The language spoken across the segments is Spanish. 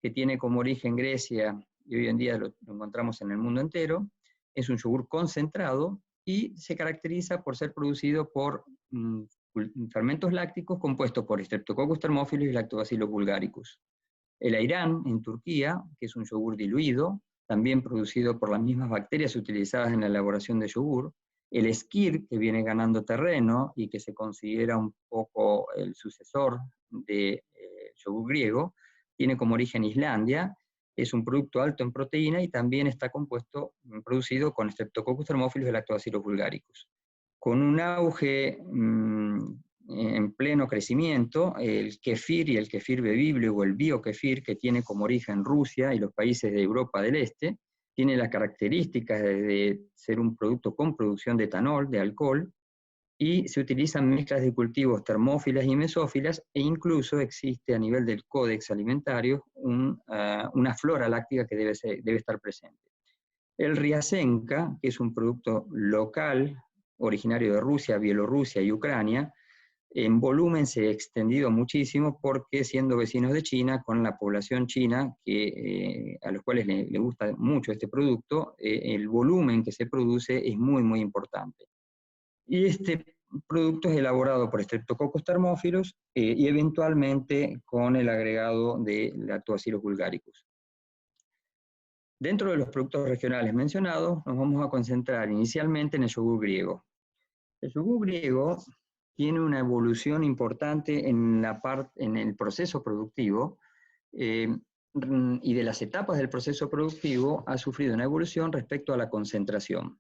que tiene como origen Grecia y hoy en día lo encontramos en el mundo entero. Es un yogur concentrado y se caracteriza por ser producido por fermentos lácticos compuestos por Streptococcus thermophilus y Lactobacillus bulgaricus. El Ayran, en Turquía, que es un yogur diluido, también producido por las mismas bacterias utilizadas en la elaboración de yogur. El Skyr, que viene ganando terreno y que se considera un poco el sucesor de yogur griego, tiene como origen Islandia, es un producto alto en proteína y también está producido con Streptococcus thermophilus y Lactobacillus bulgaricus. Con un auge en pleno crecimiento, el kefir y el kefir bebible o el biokefir, que tiene como origen Rusia y los países de Europa del Este, tiene las características de ser un producto con producción de etanol, de alcohol, y se utilizan mezclas de cultivos termófilas y mesófilas, e incluso existe a nivel del códex alimentario una flora láctica que debe estar presente. El Riasenka, que es un producto local, originario de Rusia, Bielorrusia y Ucrania, en volumen se ha extendido muchísimo porque siendo vecinos de China, con la población china, a los cuales le gusta mucho este producto, el volumen que se produce es muy, muy importante. Y este producto es elaborado por Streptococcus thermophilus y eventualmente con el agregado de Lactobacillus bulgaricus. Dentro de los productos regionales mencionados, nos vamos a concentrar inicialmente en el yogur griego. El yogur griego tiene una evolución importante en el proceso productivo, y de las etapas del proceso productivo ha sufrido una evolución respecto a la concentración.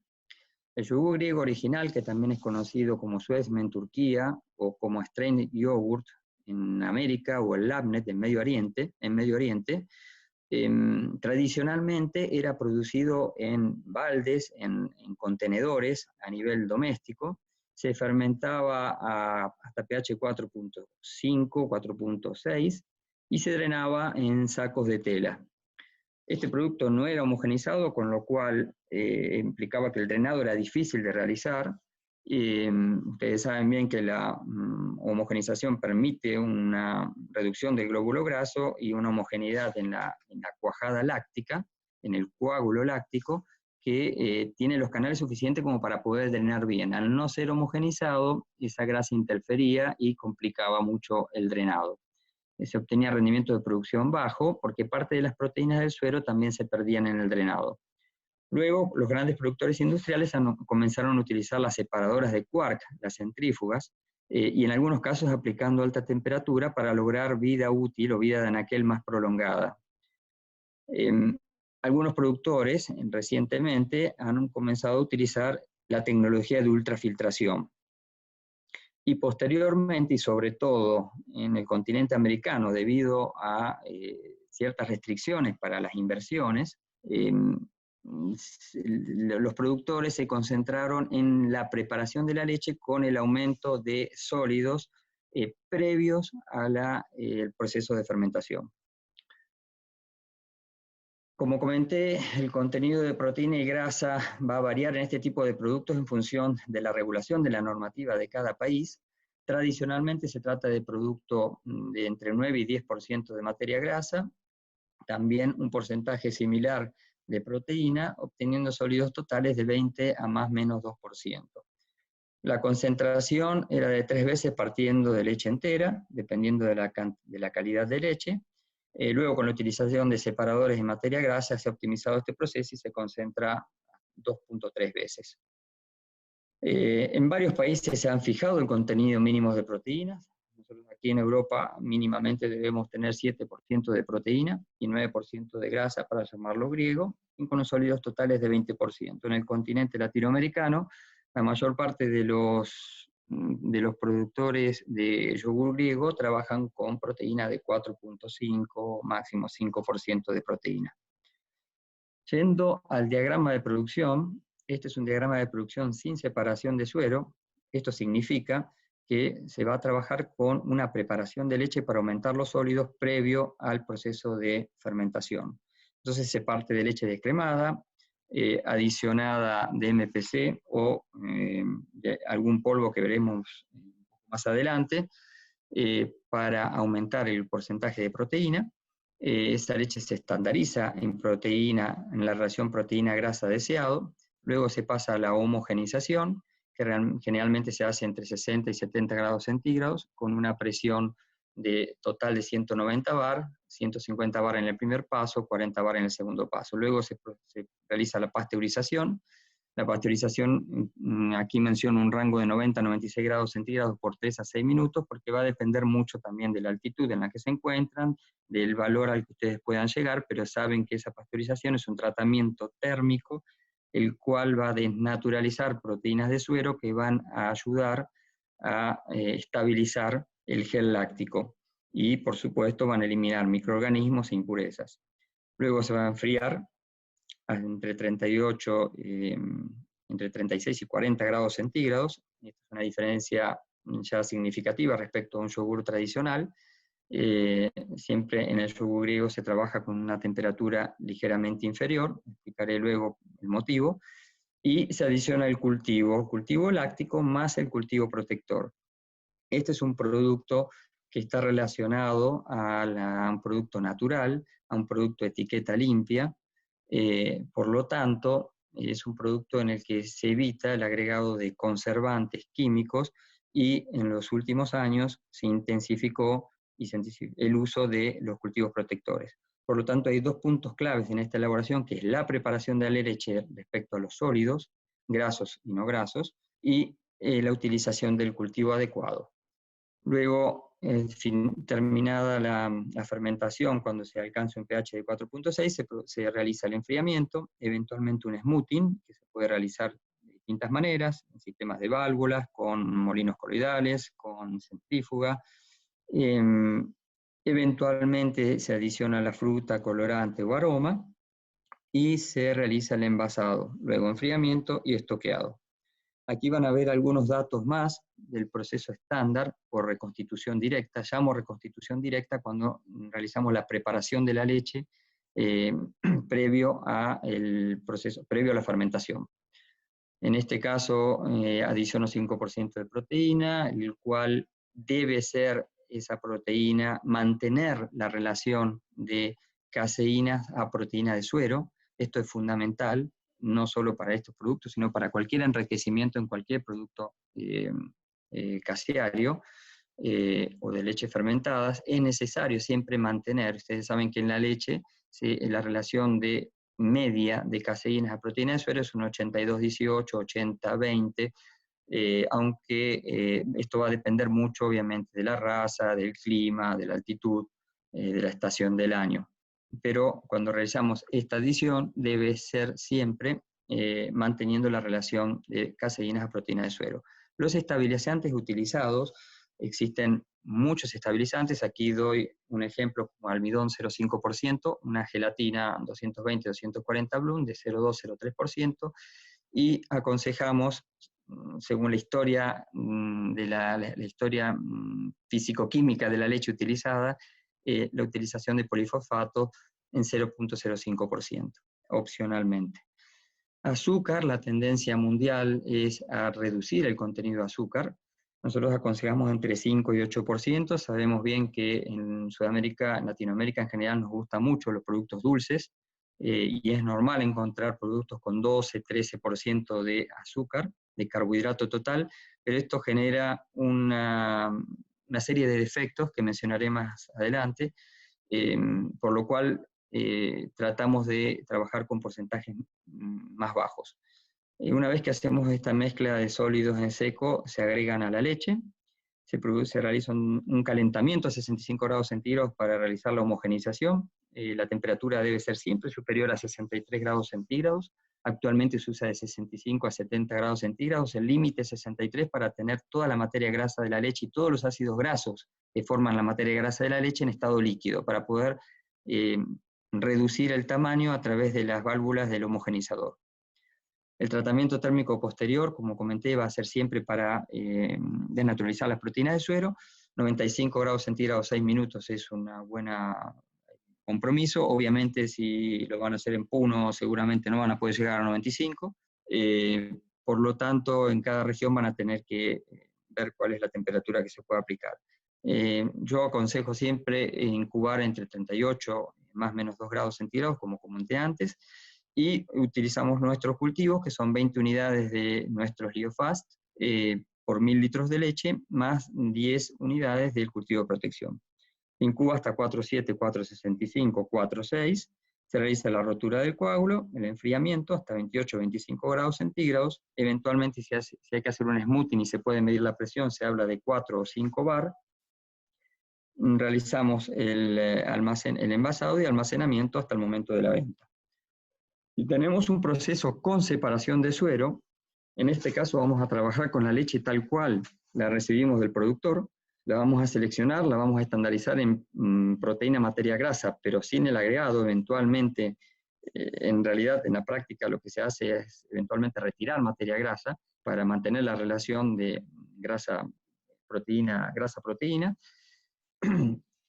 El yogur griego original, que también es conocido como Suezme en Turquía, o como Strained Yogurt en América, o el Labnet en Medio Oriente, tradicionalmente era producido en baldes, en contenedores a nivel doméstico, se fermentaba hasta pH 4.5, 4.6 y se drenaba en sacos de tela. Este producto no era homogenizado, con lo cual implicaba que el drenado era difícil de realizar. Ustedes saben bien que la homogenización permite una reducción del glóbulo graso y una homogeneidad en la cuajada láctica, en el coágulo láctico, que tiene los canales suficientes como para poder drenar bien. Al no ser homogenizado, esa grasa interfería y complicaba mucho el drenado. Se obtenía rendimiento de producción bajo porque parte de las proteínas del suero también se perdían en el drenado. Luego, los grandes productores industriales comenzaron a utilizar las separadoras de quark, las centrífugas, y en algunos casos aplicando alta temperatura para lograr vida útil o vida de anaquel más prolongada. Algunos productores recientemente han comenzado a utilizar la tecnología de ultrafiltración. Y posteriormente, y sobre todo en el continente americano, debido a ciertas restricciones para las inversiones, los productores se concentraron en la preparación de la leche con el aumento de sólidos previos al proceso de fermentación. Como comenté, el contenido de proteína y grasa va a variar en este tipo de productos en función de la regulación de la normativa de cada país. Tradicionalmente se trata de producto de entre 9 y 10% de materia grasa, también un porcentaje similar de proteína, obteniendo sólidos totales de 20 a más o menos 2%. La concentración era de 3 veces partiendo de leche entera, dependiendo de la calidad de leche. Luego, con la utilización de separadores de materia grasa, se ha optimizado este proceso y se concentra 2.3 veces. En varios países se han fijado el contenido mínimo de proteínas. Nosotros aquí en Europa mínimamente debemos tener 7% de proteína y 9% de grasa, para llamarlo griego, y con los sólidos totales de 20%. En el continente latinoamericano, la mayor parte de los productores de yogur griego trabajan con proteína de 4.5, máximo 5% de proteína. Yendo al diagrama de producción, este es un diagrama de producción sin separación de suero. Esto significa que se va a trabajar con una preparación de leche para aumentar los sólidos previo al proceso de fermentación. Entonces se parte de leche descremada, adicionada de MPC o de algún polvo que veremos más adelante, para aumentar el porcentaje de proteína. Esa leche se estandariza en proteína, en la relación proteína-grasa deseado, luego se pasa a la homogenización, que generalmente se hace entre 60 y 70 grados centígrados, con una presión total de 190 bar, 150 bar en el primer paso, 40 bar en el segundo paso. Luego se realiza la pasteurización. La pasteurización, aquí menciono un rango de 90 a 96 grados centígrados por 3 a 6 minutos, porque va a depender mucho también de la altitud en la que se encuentran, del valor al que ustedes puedan llegar, pero saben que esa pasteurización es un tratamiento térmico, el cual va a desnaturalizar proteínas de suero que van a ayudar a estabilizar el gel láctico y, por supuesto, van a eliminar microorganismos e impurezas. Luego se va a enfriar entre 38, entre 36 y 40 grados centígrados. Esta es una diferencia ya significativa respecto a un yogur tradicional. Siempre en el yogur griego se trabaja con una temperatura ligeramente inferior, explicaré luego el motivo, y se adiciona el cultivo láctico más el cultivo protector. Este es un producto que está relacionado a un producto natural, a un producto de etiqueta limpia. Por lo tanto, es un producto en el que se evita el agregado de conservantes químicos y en los últimos años se intensificó el uso de los cultivos protectores. Por lo tanto, hay dos puntos claves en esta elaboración, que es la preparación de la leche respecto a los sólidos, grasos y no grasos, y la utilización del cultivo adecuado. Luego, terminada la fermentación, cuando se alcanza un pH de 4.6, se realiza el enfriamiento, eventualmente un smoothing, que se puede realizar de distintas maneras, en sistemas de válvulas, con molinos coloidales, con centrífuga. Eventualmente se adiciona la fruta, colorante o aroma, y se realiza el envasado, luego enfriamiento y estoqueado. Aquí van a ver algunos datos más del proceso estándar por reconstitución directa. Llamo reconstitución directa cuando realizamos la preparación de la leche previo a la fermentación. En este caso, adiciono 5% de proteína, el cual debe ser esa proteína, mantener la relación de caseínas a proteína de suero. Esto es fundamental, no solo para estos productos, sino para cualquier enriquecimiento en cualquier producto caseario o de leche fermentadas. Es necesario siempre mantener, ustedes saben que en la leche la relación de media de caseínas a proteína de suero es un 82-18, 80-20, aunque esto va a depender mucho obviamente de la raza, del clima, de la altitud, de la estación del año. Pero cuando realizamos esta adición debe ser siempre manteniendo la relación de caseínas a proteína de suero. Los estabilizantes utilizados, existen muchos estabilizantes, aquí doy un ejemplo como almidón 0,5%, una gelatina 220-240 Bloom de 0,2-0,3%, y aconsejamos, según la historia, la historia físico-química de la leche utilizada, la utilización de polifosfato en 0,05%, opcionalmente. Azúcar, la tendencia mundial es a reducir el contenido de azúcar. Nosotros aconsejamos entre 5 y 8%. Sabemos bien que en Sudamérica, en Latinoamérica en general, nos gustan mucho los productos dulces, y es normal encontrar productos con 12-13% de azúcar, de carbohidrato total, pero esto genera una serie de defectos que mencionaré más adelante, por lo cual tratamos de trabajar con porcentajes más bajos. Una vez que hacemos esta mezcla de sólidos en seco, se agregan a la leche, se realiza un calentamiento a 65 grados centígrados para realizar la homogenización. La temperatura debe ser siempre superior a 63 grados centígrados. Actualmente se usa de 65 a 70 grados centígrados. El límite es 63 para tener toda la materia grasa de la leche y todos los ácidos grasos que forman la materia grasa de la leche en estado líquido, para poder reducir el tamaño a través de las válvulas del homogenizador. El tratamiento térmico posterior, como comenté, va a ser siempre para desnaturalizar las proteínas de suero. 95 grados centígrados 6 minutos es una buena compromiso. Obviamente si lo van a hacer en Puno seguramente no van a poder llegar a 95. Por lo tanto, en cada región van a tener que ver cuál es la temperatura que se puede aplicar. Yo aconsejo siempre incubar entre 38 más o menos 2 grados centígrados, como comenté antes, y utilizamos nuestros cultivos, que son 20 unidades de nuestros Liofast, por 1000 litros de leche, más 10 unidades del cultivo de protección. Incuba hasta 4,7, 4,65, 4,6, se realiza la rotura del coágulo, el enfriamiento hasta 28, 25 grados centígrados, eventualmente si hay que hacer un smoothing y se puede medir la presión, se habla de 4 o 5 bar. Realizamos el envasado y almacenamiento hasta el momento de la venta. Y tenemos un proceso con separación de suero. En este caso vamos a trabajar con la leche tal cual la recibimos del productor, la vamos a seleccionar, la vamos a estandarizar en proteína, materia grasa, pero sin el agregado. Eventualmente, en realidad en la práctica lo que se hace es eventualmente retirar materia grasa para mantener la relación de grasa-proteína, grasa-proteína.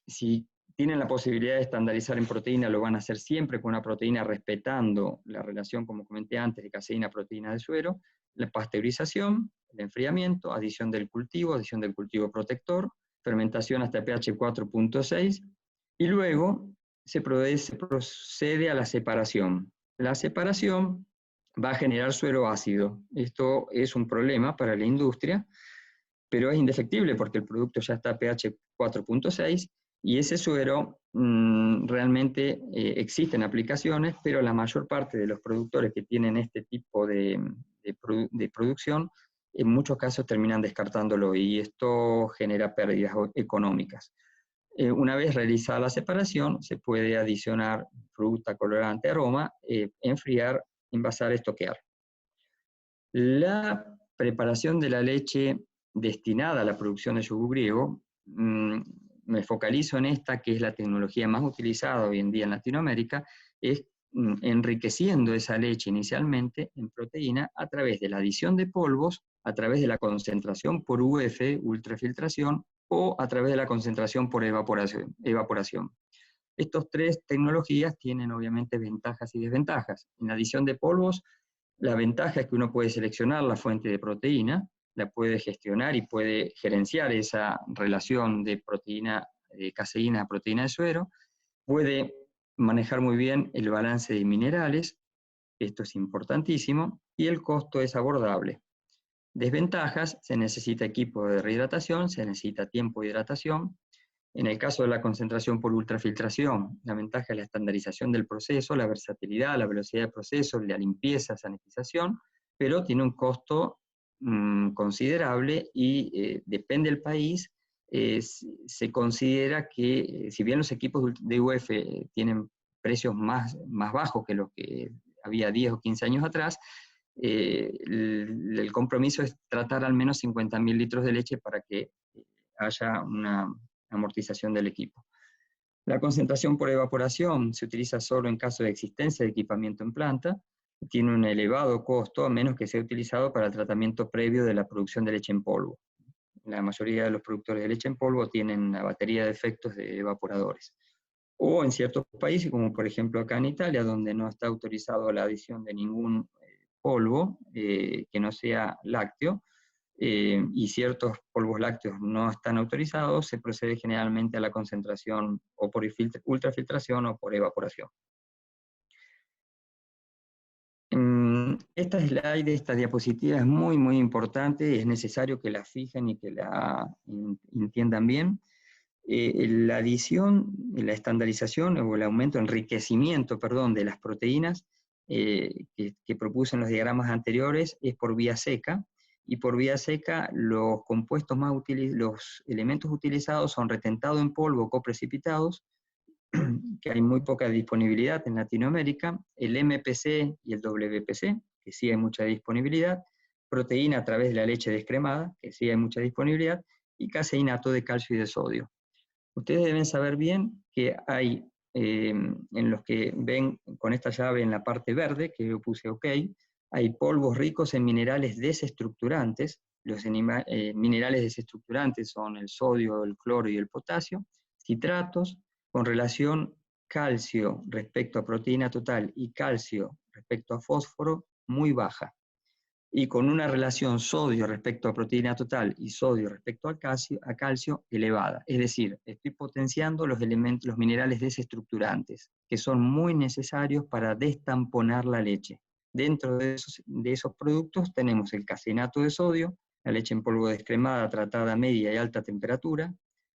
Si tienen la posibilidad de estandarizar en proteína, lo van a hacer siempre con una proteína respetando la relación, como comenté antes, de caseína, proteína de suero, la pasteurización, el enfriamiento, adición del cultivo protector, fermentación hasta pH 4.6, y luego se procede a la separación. La separación va a generar suero ácido. Esto es un problema para la industria, pero es indefectible porque el producto ya está a pH 4.6, y ese suero realmente existen aplicaciones, pero la mayor parte de los productores que tienen este tipo de producción, en muchos casos terminan descartándolo, y esto genera pérdidas económicas. Una vez realizada la separación, se puede adicionar fruta, colorante, aroma, enfriar, envasar, estoquear. La preparación de la leche destinada a la producción de yogur griego, me focalizo en esta, que es la tecnología más utilizada hoy en día en Latinoamérica, es enriqueciendo esa leche inicialmente en proteína a través de la adición de polvos, a través de la concentración por UF, ultrafiltración, o a través de la concentración por evaporación. Estas tres tecnologías tienen obviamente ventajas y desventajas. En la adición de polvos, la ventaja es que uno puede seleccionar la fuente de proteína, la puede gestionar y puede gerenciar esa relación de proteína, de caseína a proteína de suero, puede manejar muy bien el balance de minerales, esto es importantísimo, y el costo es abordable. Desventajas: se necesita equipo de rehidratación, se necesita tiempo de hidratación. En el caso de la concentración por ultrafiltración, la ventaja es la estandarización del proceso, la versatilidad, la velocidad de proceso, la limpieza, sanitización, pero tiene un costo considerable, y depende del país. Se considera que, si bien los equipos de UF tienen precios más bajos que los que había 10 o 15 años atrás, el compromiso es tratar al menos 50.000 litros de leche para que haya una amortización del equipo. La concentración por evaporación se utiliza solo en caso de existencia de equipamiento en planta, tiene un elevado costo, a menos que sea utilizado para el tratamiento previo de la producción de leche en polvo. La mayoría de los productores de leche en polvo tienen una batería de efectos de evaporadores. O en ciertos países, como por ejemplo acá en Italia, donde no está autorizado la adición de ningún polvo que no sea lácteo, y ciertos polvos lácteos no están autorizados, se procede generalmente a la concentración o por ultrafiltración o por evaporación. Esta slide, esta diapositiva es muy, muy importante, es necesario que la fijen y que la entiendan bien. La adición, la estandarización o el aumento, enriquecimiento, perdón, de las proteínas que propuse en los diagramas anteriores es por vía seca, y por vía seca los compuestos más los elementos utilizados son retentado en polvo o coprecipitados, que hay muy poca disponibilidad en Latinoamérica, el MPC y el WPC, que sí hay mucha disponibilidad, proteína a través de la leche descremada, que sí hay mucha disponibilidad, y caseinato de calcio y de sodio. Ustedes deben saber bien que hay, en los que ven con esta llave en la parte verde, que yo puse OK, hay polvos ricos en minerales desestructurantes. Los minerales desestructurantes son el sodio, el cloro y el potasio. Citratos con relación calcio respecto a proteína total y calcio respecto a fósforo muy baja. y con una relación sodio respecto a proteína total y sodio respecto a calcio elevada. Es decir, estoy potenciando los elementos, los minerales desestructurantes, que son muy necesarios para destamponar la leche. Dentro de esos productos tenemos el caseinato de sodio, la leche en polvo descremada tratada a media y alta temperatura,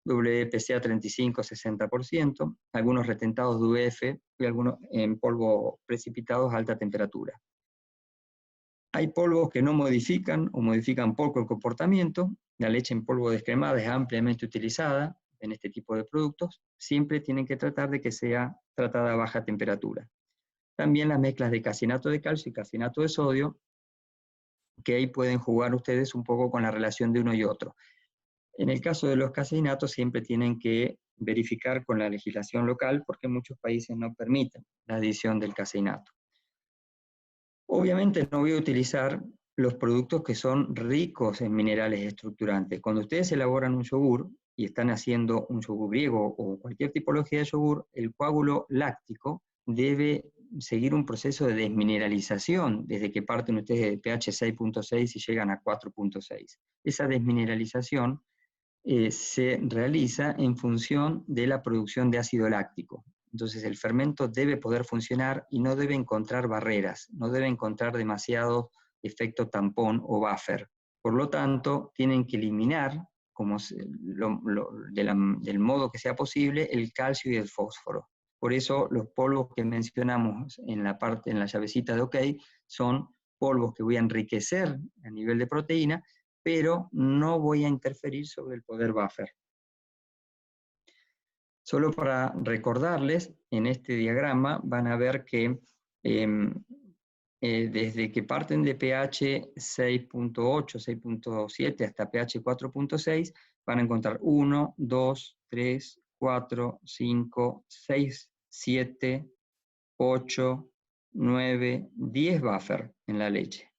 WPCA 35-60%, algunos retentados de UF y algunos en polvo precipitados a alta temperatura. Hay polvos que no modifican o modifican poco el comportamiento. La leche en polvo descremada es ampliamente utilizada en este tipo de productos. Siempre tienen que tratar de que sea tratada a baja temperatura. También las mezclas de caseinato de calcio y caseinato de sodio, que ahí pueden jugar ustedes un poco con la relación de uno y otro. En el caso de los caseinatos siempre tienen que verificar con la legislación local porque muchos países no permiten la adición del caseinato. Obviamente no voy a utilizar los productos que son ricos en minerales estructurantes. Cuando ustedes elaboran un yogur y están haciendo un yogur griego o cualquier tipología de yogur, el coágulo láctico debe seguir un proceso de desmineralización desde que parten ustedes de pH 6.6 y llegan a 4.6. Esa desmineralización se realiza en función de la producción de ácido láctico. Entonces el fermento debe poder funcionar y no debe encontrar barreras, no debe encontrar demasiado efecto tampón o buffer. Por lo tanto, tienen que eliminar, del modo que sea posible, el calcio y el fósforo. Por eso los polvos que mencionamos en la llavecita de OK son polvos que voy a enriquecer a nivel de proteína, pero no voy a interferir sobre el poder buffer. Solo para recordarles, en este diagrama van a ver que desde que parten de pH 6.8, 6.7 hasta pH 4.6, van a encontrar 1, 2, 3, 4, 5, 6, 7, 8, 9, 10 buffer en la leche.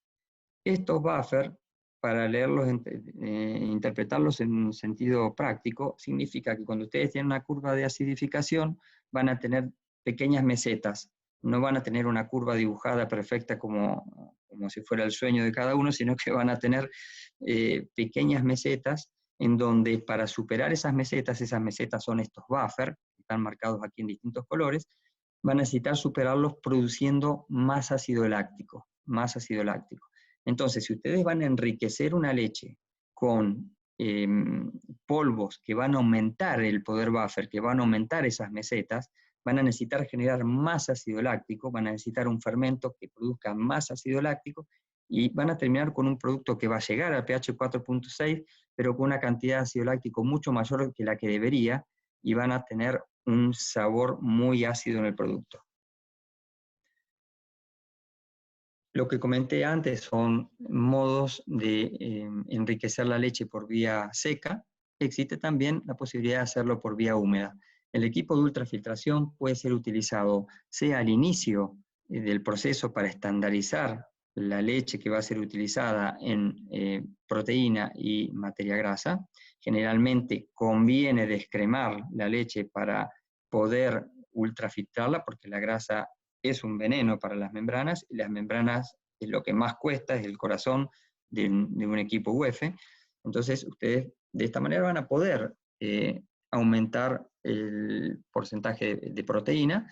Estos buffer, para leerlos, interpretarlos en un sentido práctico, significa que cuando ustedes tienen una curva de acidificación, van a tener pequeñas mesetas, no van a tener una curva dibujada perfecta como si fuera el sueño de cada uno, sino que van a tener pequeñas mesetas en donde para superar esas mesetas son estos buffer, que están marcados aquí en distintos colores, van a necesitar superarlos produciendo más ácido láctico, más ácido láctico. Entonces, si ustedes van a enriquecer una leche con polvos que van a aumentar el poder buffer, que van a aumentar esas mesetas, van a necesitar generar más ácido láctico, van a necesitar un fermento que produzca más ácido láctico y van a terminar con un producto que va a llegar al pH 4.6, pero con una cantidad de ácido láctico mucho mayor que la que debería y van a tener un sabor muy ácido en el producto. Lo que comenté antes son modos de enriquecer la leche por vía seca. Existe también la posibilidad de hacerlo por vía húmeda. El equipo de ultrafiltración puede ser utilizado sea al inicio del proceso para estandarizar la leche que va a ser utilizada en proteína y materia grasa. Generalmente conviene descremar la leche para poder ultrafiltrarla porque la grasa es un veneno para las membranas, y las membranas es lo que más cuesta, es el corazón de un equipo UF. Entonces, ustedes de esta manera van a poder aumentar el porcentaje de proteína,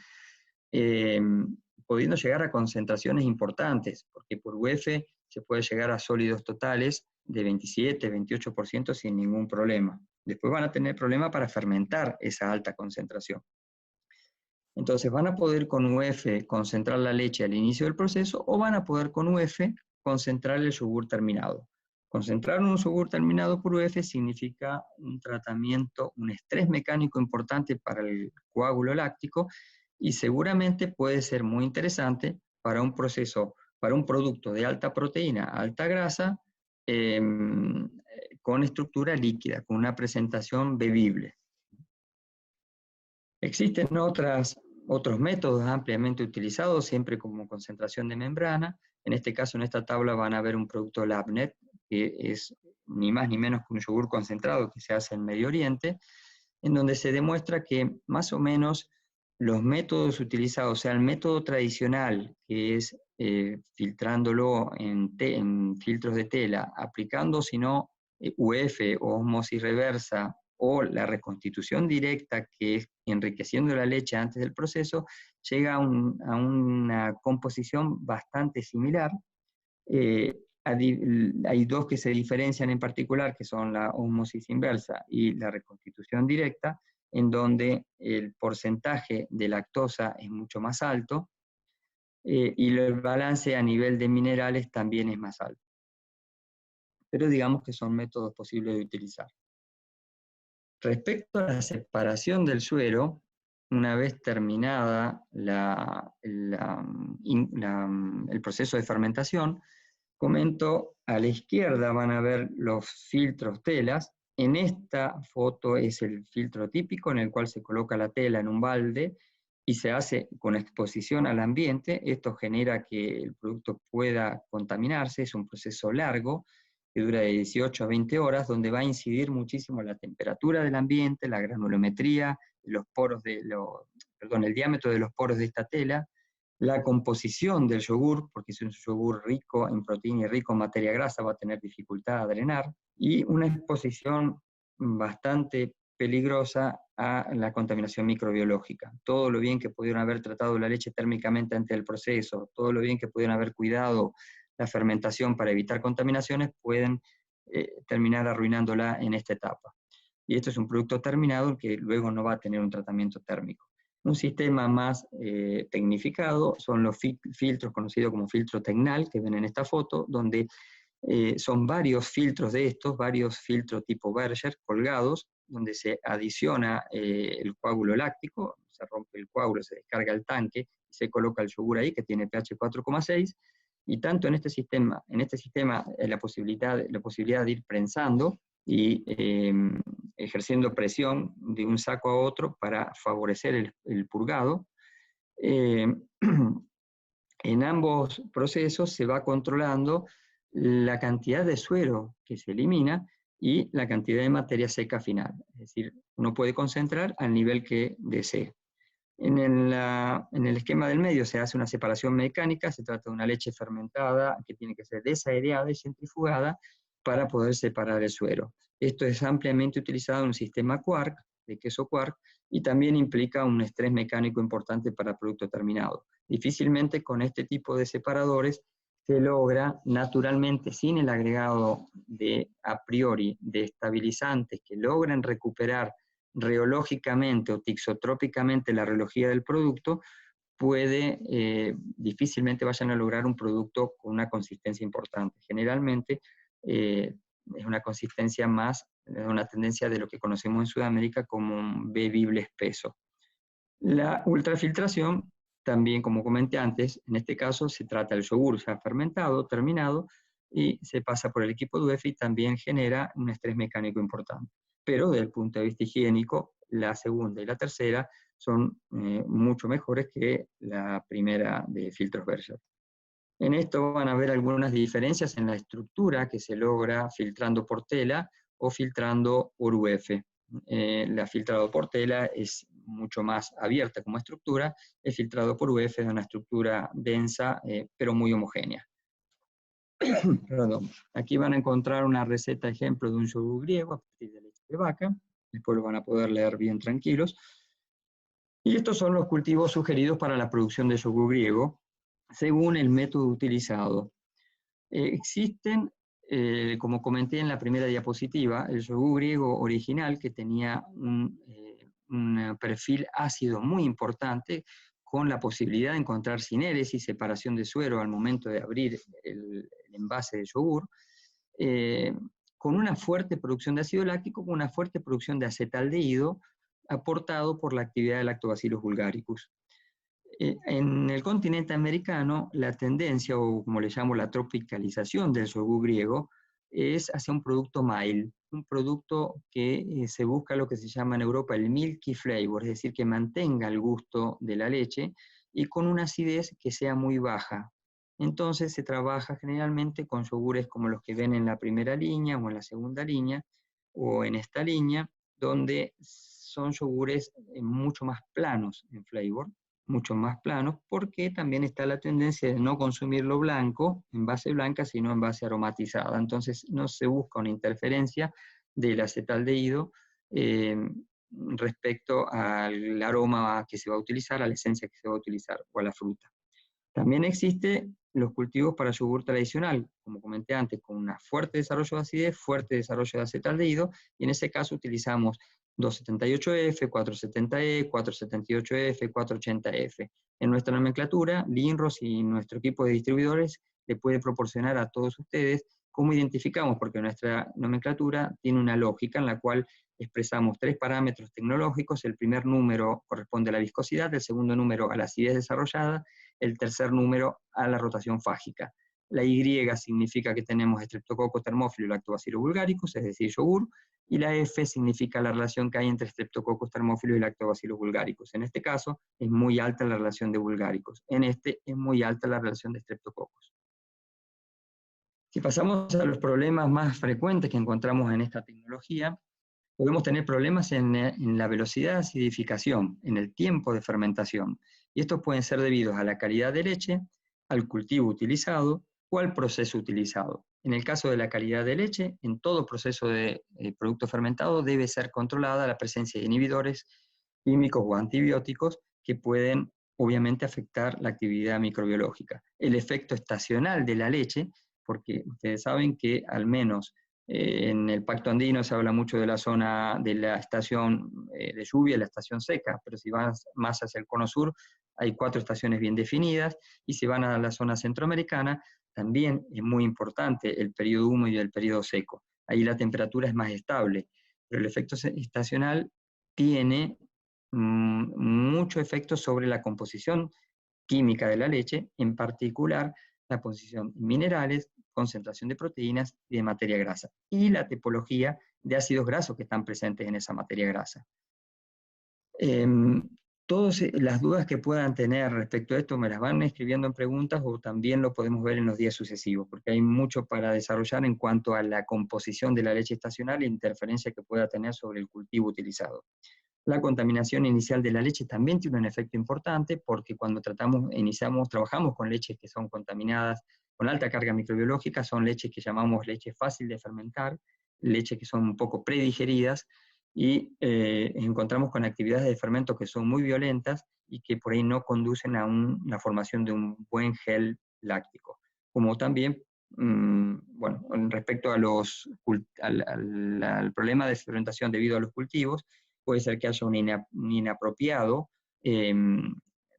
pudiendo llegar a concentraciones importantes, porque por UF se puede llegar a sólidos totales de 27, 28% sin ningún problema. Después van a tener problema para fermentar esa alta concentración. Entonces van a poder con UF concentrar la leche al inicio del proceso o van a poder con UF concentrar el yogur terminado. Concentrar un yogur terminado por UF significa un tratamiento, un estrés mecánico importante para el coágulo láctico y seguramente puede ser muy interesante para un proceso, para un producto de alta proteína, alta grasa, con estructura líquida, con una presentación bebible. Existen otros métodos ampliamente utilizados, siempre como concentración de membrana. En este caso, en esta tabla van a ver un producto Labnet, que es ni más ni menos que un yogur concentrado que se hace en Medio Oriente, en donde se demuestra que más o menos los métodos utilizados, o sea, el método tradicional, que es filtrándolo en filtros de tela, aplicando, si no, UF o osmosis reversa, o la reconstitución directa, que es enriqueciendo la leche antes del proceso, llega a una composición bastante similar. Eh, Hay dos que se diferencian en particular, que son la osmosis inversa y la reconstitución directa, en donde el porcentaje de lactosa es mucho más alto y el balance a nivel de minerales también es más alto. Pero digamos que son métodos posibles de utilizar. Respecto a la separación del suero, una vez terminada el proceso de fermentación, comento, a la izquierda van a ver los filtros telas. En esta foto es el filtro típico en el cual se coloca la tela en un balde y se hace con exposición al ambiente. Esto genera que el producto pueda contaminarse, es un proceso largo que dura de 18 a 20 horas, donde va a incidir muchísimo la temperatura del ambiente, la granulometría, los poros el diámetro de los poros de esta tela, la composición del yogur, porque es un yogur rico en proteína y rico en materia grasa, va a tener dificultad a drenar, y una exposición bastante peligrosa a la contaminación microbiológica. Todo lo bien que pudieron haber tratado la leche térmicamente antes del proceso, todo lo bien que pudieron haber cuidado la fermentación para evitar contaminaciones, pueden terminar arruinándola en esta etapa. Y esto es un producto terminado que luego no va a tener un tratamiento térmico. Un sistema más tecnificado son los filtros conocidos como filtro Tecnal, que ven en esta foto, donde son varios filtros de estos, varios filtros tipo Berger colgados, donde se adiciona el coágulo láctico, se rompe el coágulo, se descarga el tanque, y se coloca el yogur ahí, que tiene pH 4,6, y tanto en este sistema la posibilidad de ir prensando y ejerciendo presión de un saco a otro para favorecer el purgado. En ambos procesos se va controlando la cantidad de suero que se elimina y la cantidad de materia seca final. Es decir, uno puede concentrar al nivel que desee. En el esquema del medio se hace una separación mecánica, se trata de una leche fermentada que tiene que ser desaireada y centrifugada para poder separar el suero. Esto es ampliamente utilizado en un sistema quark, de queso quark, y también implica un estrés mecánico importante para el producto terminado. Difícilmente con este tipo de separadores se logra naturalmente, sin el agregado a priori de estabilizantes que logran recuperar reológicamente o tixotrópicamente la reología del producto, difícilmente vayan a lograr un producto con una consistencia importante. Generalmente es una consistencia más, una tendencia de lo que conocemos en Sudamérica como un bebible espeso. La ultrafiltración, también como comenté antes, en este caso se trata del yogur ya fermentado, terminado, y se pasa por el equipo de UF y también genera un estrés mecánico importante. Pero desde el punto de vista higiénico, la segunda y la tercera son mucho mejores que la primera de filtros Berger. En esto van a ver algunas diferencias en la estructura que se logra filtrando por tela o filtrando por UF. La filtrado por tela es mucho más abierta como estructura, el filtrado por UF es una estructura densa, pero muy homogénea. Perdón. Aquí van a encontrar una receta ejemplo de un yogur griego a partir de leche de vaca, después lo van a poder leer bien tranquilos. Y estos son los cultivos sugeridos para la producción de yogur griego, según el método utilizado. Existen, como comenté en la primera diapositiva, el yogur griego original que tenía un perfil ácido muy importante, con la posibilidad de encontrar sinéresis, separación de suero al momento de abrir el envase de yogur, con una fuerte producción de ácido láctico, con una fuerte producción de acetaldehído, aportado por la actividad de Lactobacillus bulgaricus. En el continente americano, la tendencia, o como le llamo la tropicalización del yogur griego, es hacia un producto mild, un producto que se busca lo que se llama en Europa el milky flavor, es decir, que mantenga el gusto de la leche y con una acidez que sea muy baja. Entonces se trabaja generalmente con yogures como los que ven en la primera línea o en la segunda línea o en esta línea, donde son yogures mucho más planos en flavor, mucho más planos, porque también está la tendencia de no consumirlo blanco, en base blanca, sino en base aromatizada. Entonces no se busca una interferencia del acetaldehído respecto al aroma que se va a utilizar, a la esencia que se va a utilizar, o a la fruta. También existen los cultivos para yogur tradicional, como comenté antes, con un fuerte desarrollo de acidez, fuerte desarrollo de acetaldehído, y en ese caso utilizamos 278F, 470E, 478F, 480F. En nuestra nomenclatura, Linros y nuestro equipo de distribuidores le puede proporcionar a todos ustedes cómo identificamos, porque nuestra nomenclatura tiene una lógica en la cual expresamos 3 parámetros tecnológicos. El primer número corresponde a la viscosidad, el segundo número a la acidez desarrollada, el tercer número a la rotación fágica. La Y significa que tenemos Streptococcus thermophilus y Lactobacillus bulgaricus, es decir, yogur, y la F significa la relación que hay entre Streptococcus thermophilus y Lactobacillus bulgaricus. En este caso es muy alta la relación de bulgaricus, en este es muy alta la relación de Streptococcus. Si pasamos a los problemas más frecuentes que encontramos en esta tecnología, podemos tener problemas en la velocidad de acidificación, en el tiempo de fermentación. Y estos pueden ser debidos a la calidad de leche, al cultivo utilizado o al proceso utilizado. En el caso de la calidad de leche, en todo proceso de producto fermentado debe ser controlada la presencia de inhibidores químicos o antibióticos que pueden obviamente afectar la actividad microbiológica. El efecto estacional de la leche, porque ustedes saben que al menos en el Pacto Andino se habla mucho de la zona de la estación de lluvia y la estación seca, pero si van más hacia el cono sur, hay 4 estaciones bien definidas, y si van a la zona centroamericana, también es muy importante el periodo húmedo y el periodo seco. Ahí la temperatura es más estable, pero el efecto estacional tiene mucho efecto sobre la composición química de la leche, en particular la posición de minerales, concentración de proteínas y de materia grasa, y la tipología de ácidos grasos que están presentes en esa materia grasa. Todas las dudas que puedan tener respecto a esto me las van escribiendo en preguntas, o también lo podemos ver en los días sucesivos, porque hay mucho para desarrollar en cuanto a la composición de la leche estacional e interferencia que pueda tener sobre el cultivo utilizado. La contaminación inicial de la leche también tiene un efecto importante, porque cuando trabajamos con leches que son contaminadas con alta carga microbiológica, son leches que llamamos leche fácil de fermentar, leches que son un poco predigeridas, y encontramos con actividades de fermento que son muy violentas y que por ahí no conducen a la formación de un buen gel láctico. Como también, bueno, respecto a al problema de fermentación debido a los cultivos, puede ser que haya un inapropiado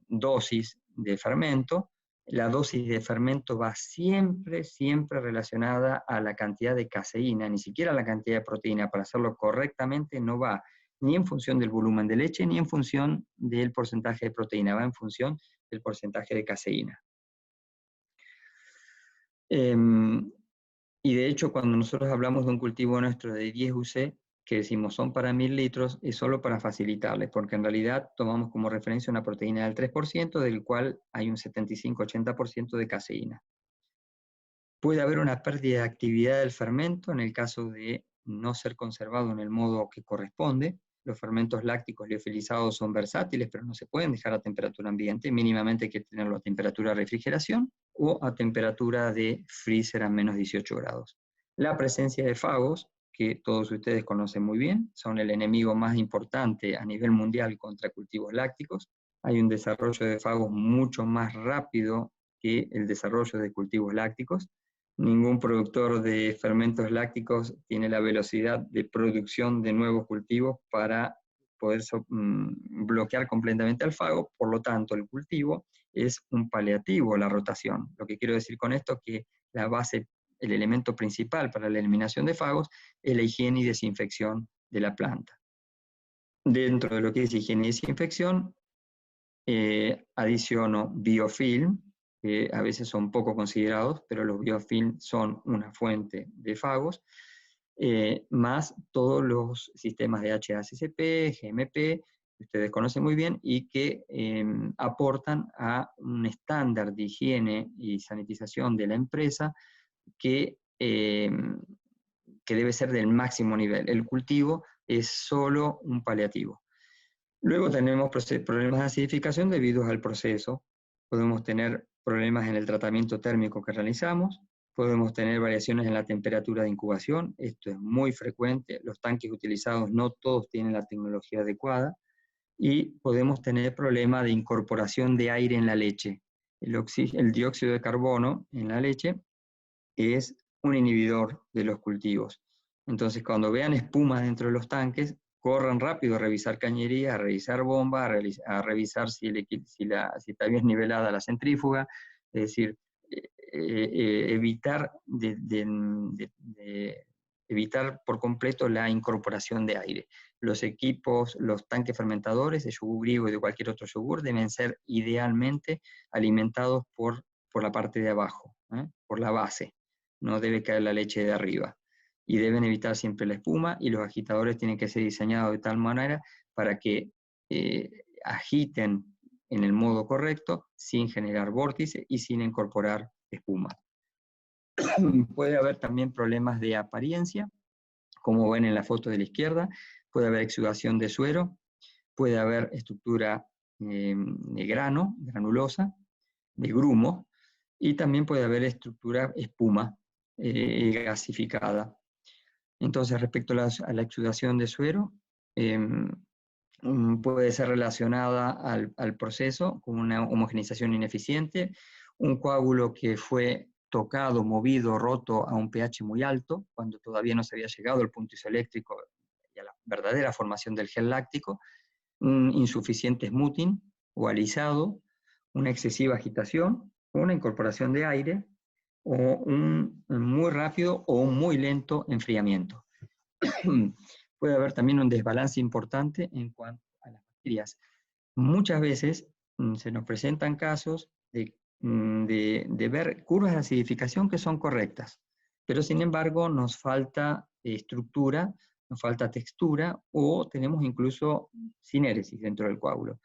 dosis de fermento. La dosis de fermento va siempre relacionada a la cantidad de caseína, ni siquiera a la cantidad de proteína. Para hacerlo correctamente no va ni en función del volumen de leche, ni en función del porcentaje de proteína, va en función del porcentaje de caseína. Y de hecho, cuando nosotros hablamos de un cultivo nuestro de 10 UC, que decimos son para 1000 litros, es solo para facilitarles, porque en realidad tomamos como referencia una proteína del 3%, del cual hay un 75-80% de caseína. Puede haber una pérdida de actividad del fermento en el caso de no ser conservado en el modo que corresponde. Los fermentos lácticos liofilizados son versátiles, pero no se pueden dejar a temperatura ambiente, mínimamente hay que tenerlo a temperatura de refrigeración o a temperatura de freezer a menos 18 grados. La presencia de fagos, que todos ustedes conocen muy bien, son el enemigo más importante a nivel mundial contra cultivos lácticos. Hay un desarrollo de fagos mucho más rápido que el desarrollo de cultivos lácticos. Ningún productor de fermentos lácticos tiene la velocidad de producción de nuevos cultivos para poder bloquear completamente al fago. Por lo tanto, el cultivo es un paliativo a la rotación. Lo que quiero decir con esto es que la base, el elemento principal para la eliminación de fagos es la higiene y desinfección de la planta. Dentro de lo que es higiene y desinfección, adiciono biofilm, que a veces son poco considerados, pero los biofilm son una fuente de fagos, más todos los sistemas de HACCP, GMP, que ustedes conocen muy bien, y que aportan a un estándar de higiene y sanitización de la empresa que debe ser del máximo nivel. El cultivo es solo un paliativo. Luego tenemos problemas de acidificación debido al proceso. Podemos tener problemas en el tratamiento térmico que realizamos, podemos tener variaciones en la temperatura de incubación, esto es muy frecuente, los tanques utilizados no todos tienen la tecnología adecuada, y podemos tener problemas de incorporación de aire en la leche. El dióxido de carbono en la leche es un inhibidor de los cultivos. Entonces, cuando vean espuma dentro de los tanques, corran rápido a revisar cañería, a revisar bomba, a revisar si está bien nivelada la centrífuga, es decir, evitar por completo la incorporación de aire. Los equipos, los tanques fermentadores de yogur griego y de cualquier otro yogur deben ser idealmente alimentados por la parte de abajo, por la base. No debe caer la leche de arriba. Y deben evitar siempre la espuma, y los agitadores tienen que ser diseñados de tal manera para que agiten en el modo correcto, sin generar vórtice y sin incorporar espuma. Puede haber también problemas de apariencia, como ven en la foto de la izquierda, puede haber exudación de suero, puede haber estructura de grano, granulosa, de grumo, y también puede haber estructura espuma gasificada. Entonces, respecto a la exudación de suero, puede ser relacionada al proceso con una homogenización ineficiente, un coágulo que fue tocado, movido, roto a un pH muy alto, cuando todavía no se había llegado al punto isoeléctrico y a la verdadera formación del gel láctico, un insuficiente smoothing o alisado, una excesiva agitación, una incorporación de aire, o un muy rápido o un muy lento enfriamiento. Puede haber también un desbalance importante en cuanto a las bacterias. Muchas veces se nos presentan casos de ver curvas de acidificación que son correctas, pero sin embargo nos falta estructura, nos falta textura, o tenemos incluso sinéresis dentro del coágulo.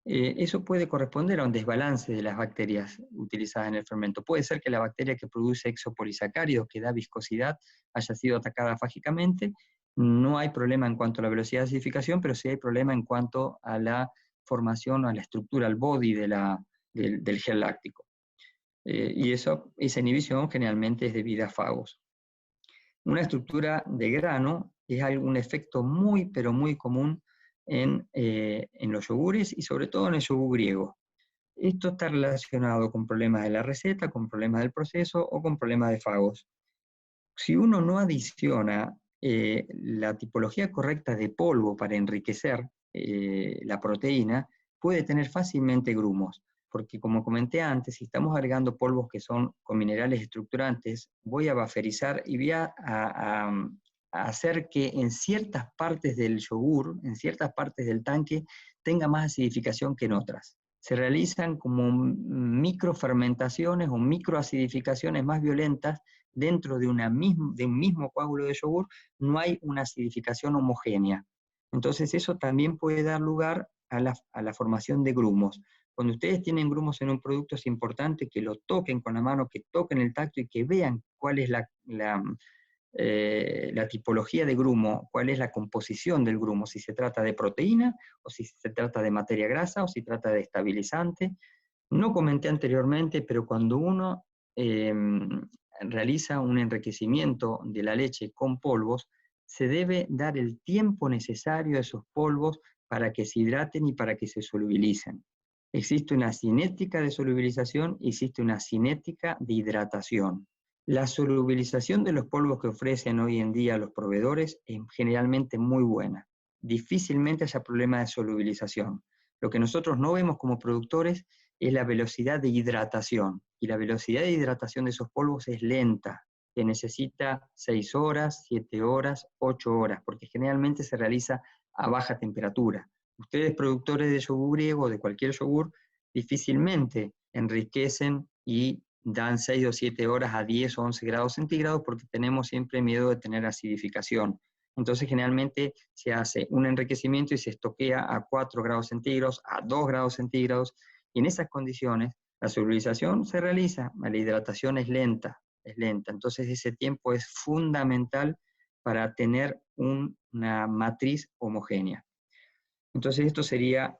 Eso puede corresponder a un desbalance de las bacterias utilizadas en el fermento. Puede ser que la bacteria que produce exopolisacáridos, que da viscosidad, haya sido atacada fágicamente. No hay problema en cuanto a la velocidad de acidificación, pero sí hay problema en cuanto a la formación o a la estructura, al body del gel láctico. Y esa inhibición generalmente es debida a fagos. Una estructura de grano es un efecto muy, pero muy común en los yogures, y sobre todo en el yogur griego. Esto está relacionado con problemas de la receta, con problemas del proceso o con problemas de fagos. Si uno no adiciona la tipología correcta de polvo para enriquecer la proteína, puede tener fácilmente grumos, porque como comenté antes, si estamos agregando polvos que son con minerales estructurantes, voy a bufferizar y voy a hacer que en ciertas partes del yogur, en ciertas partes del tanque, tenga más acidificación que en otras. Se realizan como microfermentaciones o microacidificaciones más violentas dentro de un mismo coágulo de yogur. No hay una acidificación homogénea. Entonces eso también puede dar lugar a la formación de grumos. Cuando ustedes tienen grumos en un producto, es importante que lo toquen con la mano, que toquen el tacto y que vean cuál es la tipología de grumo, cuál es la composición del grumo, si se trata de proteína, o si se trata de materia grasa, o si se trata de estabilizante. No comenté anteriormente, pero cuando uno realiza un enriquecimiento de la leche con polvos, se debe dar el tiempo necesario a esos polvos para que se hidraten y para que se solubilicen. Existe una cinética de solubilización y existe una cinética de hidratación. La solubilización de los polvos que ofrecen hoy en día los proveedores es generalmente muy buena. Difícilmente haya problema de solubilización. Lo que nosotros no vemos como productores es la velocidad de hidratación. Y la velocidad de hidratación de esos polvos es lenta, que necesita 6 horas, 7 horas, 8 horas, porque generalmente se realiza a baja temperatura. Ustedes, productores de yogur griego o de cualquier yogur, difícilmente enriquecen y dan 6 o 7 horas a 10 o 11 grados centígrados, porque tenemos siempre miedo de tener acidificación. Entonces generalmente se hace un enriquecimiento y se estoquea a 4 grados centígrados, a 2 grados centígrados, y en esas condiciones la solubilización se realiza, la hidratación es lenta. Entonces ese tiempo es fundamental para tener una matriz homogénea. Entonces esto sería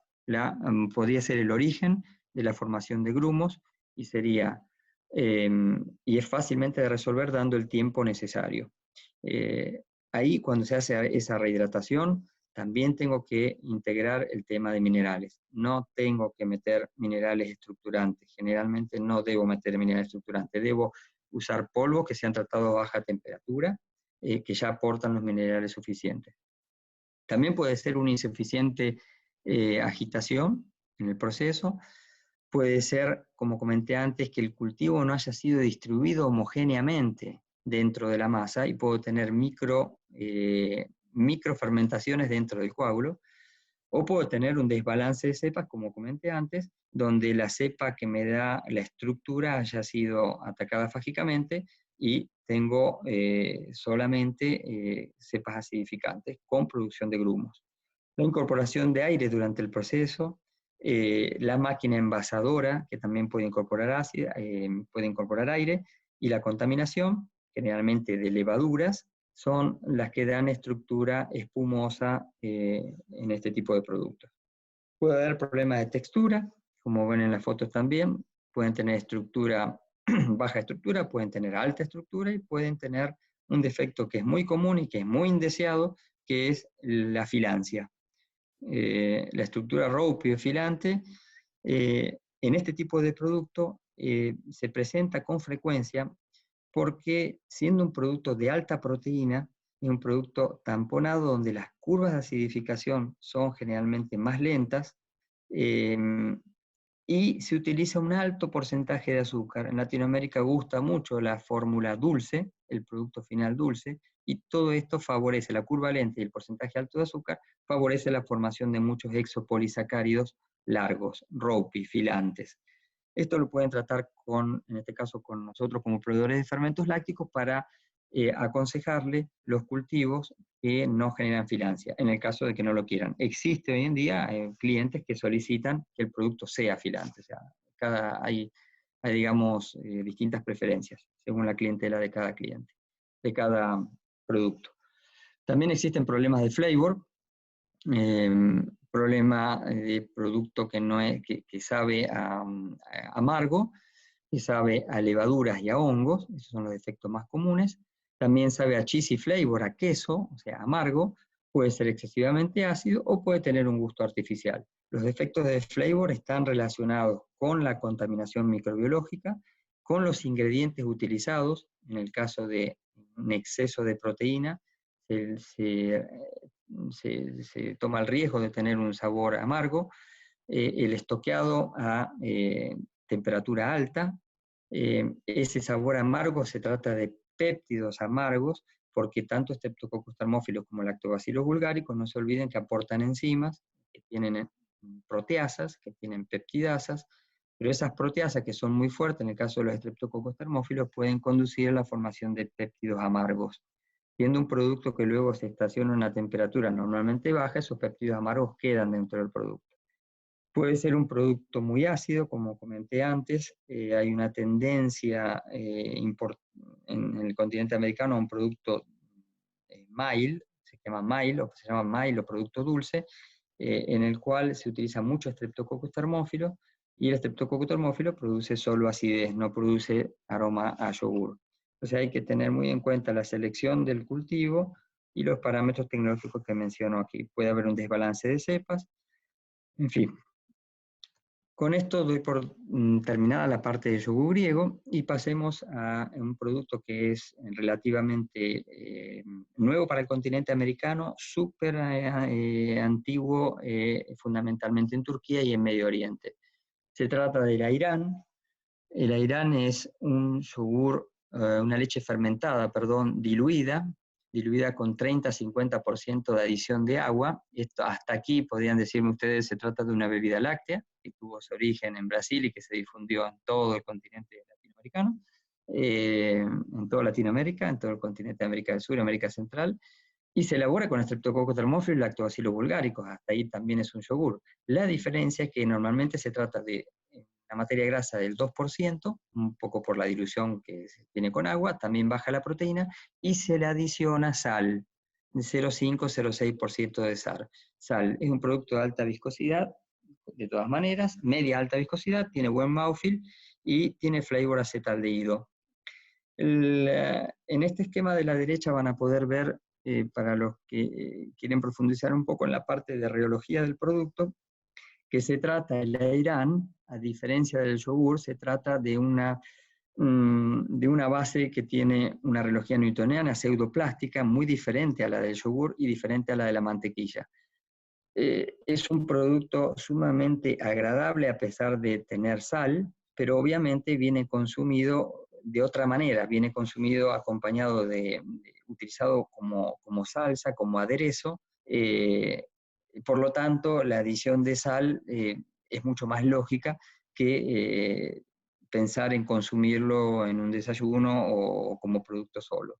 podría ser el origen de la formación de grumos y sería, y es fácilmente de resolver dando el tiempo necesario. Ahí cuando se hace esa rehidratación, también tengo que integrar el tema de minerales. No tengo que meter minerales estructurantes. Generalmente no debo meter minerales estructurantes. Debo usar polvos que se han tratado a baja temperatura, que ya aportan los minerales suficientes. También puede ser una insuficiente agitación en el proceso. Puede ser, como comenté antes, que el cultivo no haya sido distribuido homogéneamente dentro de la masa y puedo tener microfermentaciones dentro del coágulo, o puedo tener un desbalance de cepas, como comenté antes, donde la cepa que me da la estructura haya sido atacada fágicamente y tengo solamente cepas acidificantes con producción de grumos. La incorporación de aire durante el proceso, la máquina envasadora, que también puede incorporar aire, y la contaminación, generalmente de levaduras, son las que dan estructura espumosa en este tipo de productos. Puede haber problemas de textura, como ven en las fotos también, pueden tener baja estructura, pueden tener alta estructura y pueden tener un defecto que es muy común y que es muy indeseado, que es la filancia. La estructura ropio-filante, en este tipo de producto se presenta con frecuencia porque siendo un producto de alta proteína, es un producto tamponado donde las curvas de acidificación son generalmente más lentas, y se utiliza un alto porcentaje de azúcar. En Latinoamérica gusta mucho la fórmula dulce, el producto final dulce, y todo esto favorece la curva lenta y el porcentaje alto de azúcar, favorece la formación de muchos exopolisacáridos largos, ropy, filantes. Esto lo pueden tratar en este caso con nosotros como proveedores de fermentos lácticos para aconsejarle los cultivos que no generan filancia, en el caso de que no lo quieran. Existe hoy en día clientes que solicitan que el producto sea filante, o sea, hay digamos, distintas preferencias según la clientela de cada cliente, de cada producto. También existen problemas de flavor, problema de producto que sabe a amargo, que sabe a levaduras y a hongos, esos son los defectos más comunes. También sabe a cheesy flavor, a queso, o sea, amargo, puede ser excesivamente ácido o puede tener un gusto artificial. Los defectos de flavor están relacionados con la contaminación microbiológica, con los ingredientes utilizados, en el caso de un exceso de proteína, se toma el riesgo de tener un sabor amargo, el estoqueado a temperatura alta, ese sabor amargo se trata de péptidos amargos, porque tanto Streptococcus thermophilus como Lactobacillus bulgaricus no se olviden que aportan enzimas, que tienen proteasas, que tienen peptidasas, pero esas proteasas que son muy fuertes, en el caso de los Streptococcus thermophilus, pueden conducir a la formación de péptidos amargos. Siendo un producto que luego se estaciona a una temperatura normalmente baja, esos péptidos amargos quedan dentro del producto. Puede ser un producto muy ácido, como comenté antes, hay una tendencia en el continente americano a un producto mild, se llama mild o producto dulce, en el cual se utiliza mucho Streptococcus thermophilus, y el Streptococcus thermophilus produce solo acidez, no produce aroma a yogur. Entonces hay que tener muy en cuenta la selección del cultivo y los parámetros tecnológicos que menciono aquí. Puede haber un desbalance de cepas, en fin. Con esto doy por terminada la parte del yogur griego y pasemos a un producto que es relativamente nuevo para el continente americano, súper antiguo, fundamentalmente en Turquía y en Medio Oriente. Se trata del ayrán. El ayrán es un yogur, una leche fermentada, diluida con 30-50% de adición de agua. Esto, hasta aquí podrían decirme ustedes, se trata de una bebida láctea, que tuvo su origen en Brasil y que se difundió en todo el continente latinoamericano, en toda Latinoamérica, en todo el continente de América del Sur, América Central, y se elabora con Streptococcus thermophilus y Lactobacillus bulgaricus, hasta ahí también es un yogur. La diferencia es que normalmente se trata de una una materia grasa del 2%, un poco por la dilución que se tiene con agua, también baja la proteína, y se le adiciona sal, de 0,5-0,6% de sal. Sal es un producto de alta viscosidad, de todas maneras, media alta viscosidad, tiene buen mouthfeel y tiene flavor acetaldehído. En este esquema de la derecha van a poder ver, para los que quieren profundizar un poco en la parte de reología del producto, que se trata, el Ayran, a diferencia del yogur, se trata de una base que tiene una reología newtoniana pseudoplástica muy diferente a la del yogur y diferente a la de la mantequilla. Es un producto sumamente agradable a pesar de tener sal, pero obviamente viene consumido de otra manera, viene consumido acompañado utilizado como salsa, como aderezo, por lo tanto la adición de sal es mucho más lógica que pensar en consumirlo en un desayuno o como producto solo.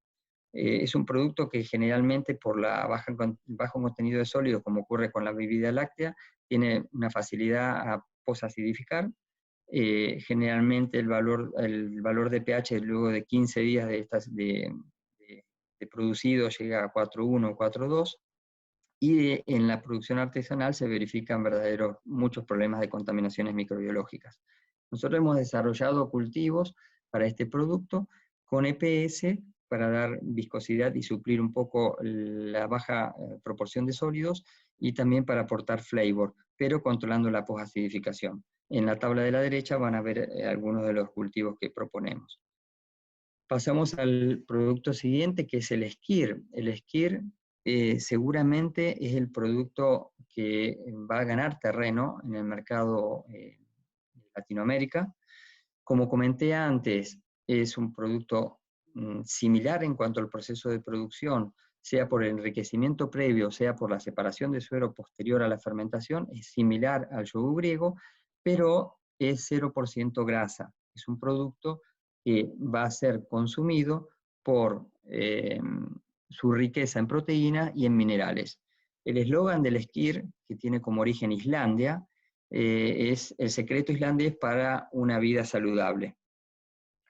Es un producto que generalmente por la bajo contenido de sólidos, como ocurre con la bebida láctea, tiene una facilidad a posacidificar. Generalmente el valor de pH luego de 15 días de producido llega a 4,1 o 4,2, y en la producción artesanal se verifican muchos problemas de contaminaciones microbiológicas. Nosotros hemos desarrollado cultivos para este producto con EPS para dar viscosidad y suplir un poco la baja proporción de sólidos, y también para aportar flavor, pero controlando la posacidificación. En la tabla de la derecha van a ver algunos de los cultivos que proponemos. Pasamos al producto siguiente, que es el Skyr. El Skyr seguramente es el producto que va a ganar terreno en el mercado de Latinoamérica. Como comenté antes, es un producto similar en cuanto al proceso de producción, sea por el enriquecimiento previo, sea por la separación de suero posterior a la fermentación, es similar al yogur griego, pero es 0% grasa. Es un producto que va a ser consumido por su riqueza en proteína y en minerales. El eslogan del Skyr, que tiene como origen Islandia, es el secreto islandés para una vida saludable.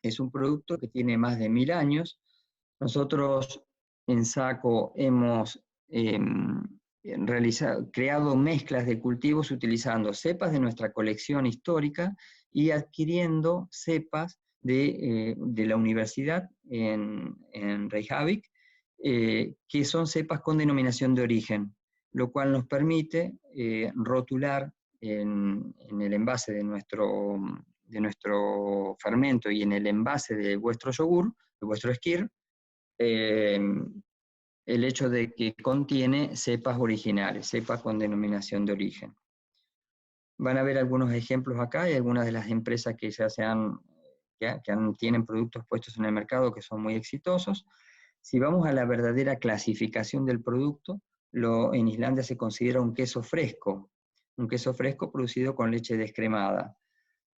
Es un producto que tiene más de 1000 años. Nosotros en SACO hemos creado mezclas de cultivos utilizando cepas de nuestra colección histórica y adquiriendo cepas de la universidad en Reykjavik, que son cepas con denominación de origen, lo cual nos permite rotular en el envase de nuestro fermento y en el envase de vuestro yogur, de vuestro Skyr, el hecho de que contiene cepas originales, cepas con denominación de origen. Van a ver algunos ejemplos acá y algunas de las empresas que ya tienen productos puestos en el mercado que son muy exitosos. Si vamos a la verdadera clasificación del producto, en Islandia se considera un queso fresco producido con leche descremada.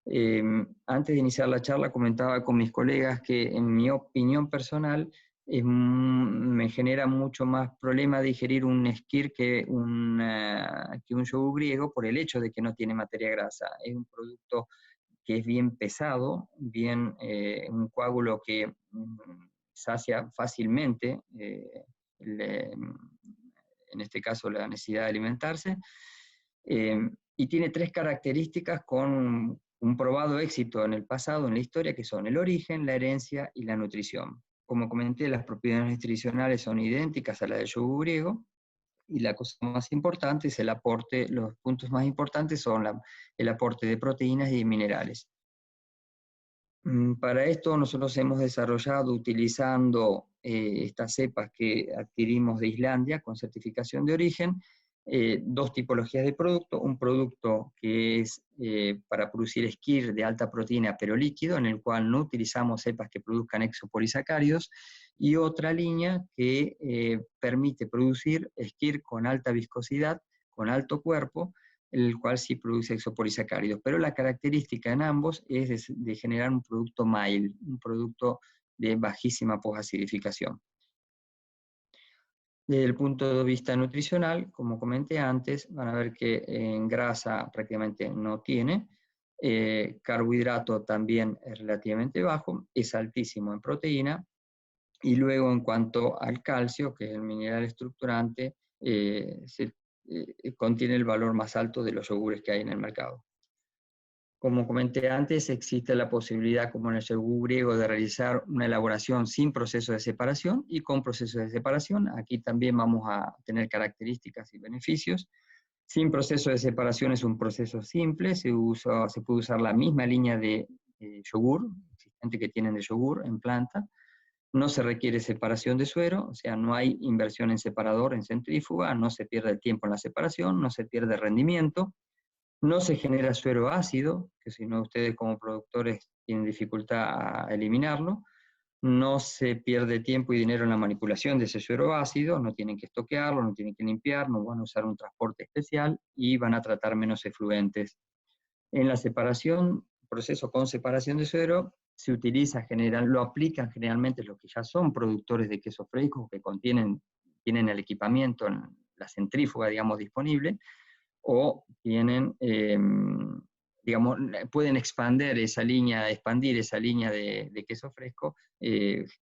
Antes de iniciar la charla comentaba con mis colegas que en mi opinión personal me genera mucho más problema digerir un Skyr que un yogur griego, por el hecho de que no tiene materia grasa. Es un producto que es bien pesado, un coágulo que sacia fácilmente, en este caso la necesidad de alimentarse, y tiene 3 características con un probado éxito en el pasado, en la historia, que son el origen, la herencia y la nutrición. Como comenté, las propiedades nutricionales son idénticas a las del yogur griego, y la cosa más importante es el aporte. Los puntos más importantes son el aporte de proteínas y de minerales. Para esto nosotros hemos desarrollado, utilizando estas cepas que adquirimos de Islandia con certificación de origen, 2 tipologías de producto. Un producto que es para producir Skyr de alta proteína pero líquido, en el cual no utilizamos cepas que produzcan exopolisacáridos, y otra línea que permite producir Skyr con alta viscosidad, con alto cuerpo, el cual sí produce exopolisacáridos. Pero la característica en ambos es de generar un producto mild, un producto de bajísima posacidificación. Desde el punto de vista nutricional, como comenté antes, van a ver que en grasa prácticamente no tiene. Carbohidrato también es relativamente bajo, es altísimo en proteína, y luego en cuanto al calcio, que es el mineral estructurante, contiene el valor más alto de los yogures que hay en el mercado. Como comenté antes, existe la posibilidad, como en el yogur griego, de realizar una elaboración sin proceso de separación y con proceso de separación. Aquí también vamos a tener características y beneficios. Sin proceso de separación es un proceso simple, se puede usar la misma línea de yogur existente que tienen de yogur en planta. No se requiere separación de suero, o sea, no hay inversión en separador, en centrífuga, no se pierde el tiempo en la separación, no se pierde rendimiento. No se genera suero ácido, que si no ustedes como productores tienen dificultad a eliminarlo. No se pierde tiempo y dinero en la manipulación de ese suero ácido, no tienen que estoquearlo, no tienen que limpiar, no van a usar un transporte especial y van a tratar menos efluentes. En la separación, proceso con separación de suero, se utiliza lo aplican generalmente los que ya son productores de queso fresco, que tienen el equipamiento en la centrífuga, digamos, disponible, o tienen, digamos, pueden expandir esa línea de queso fresco,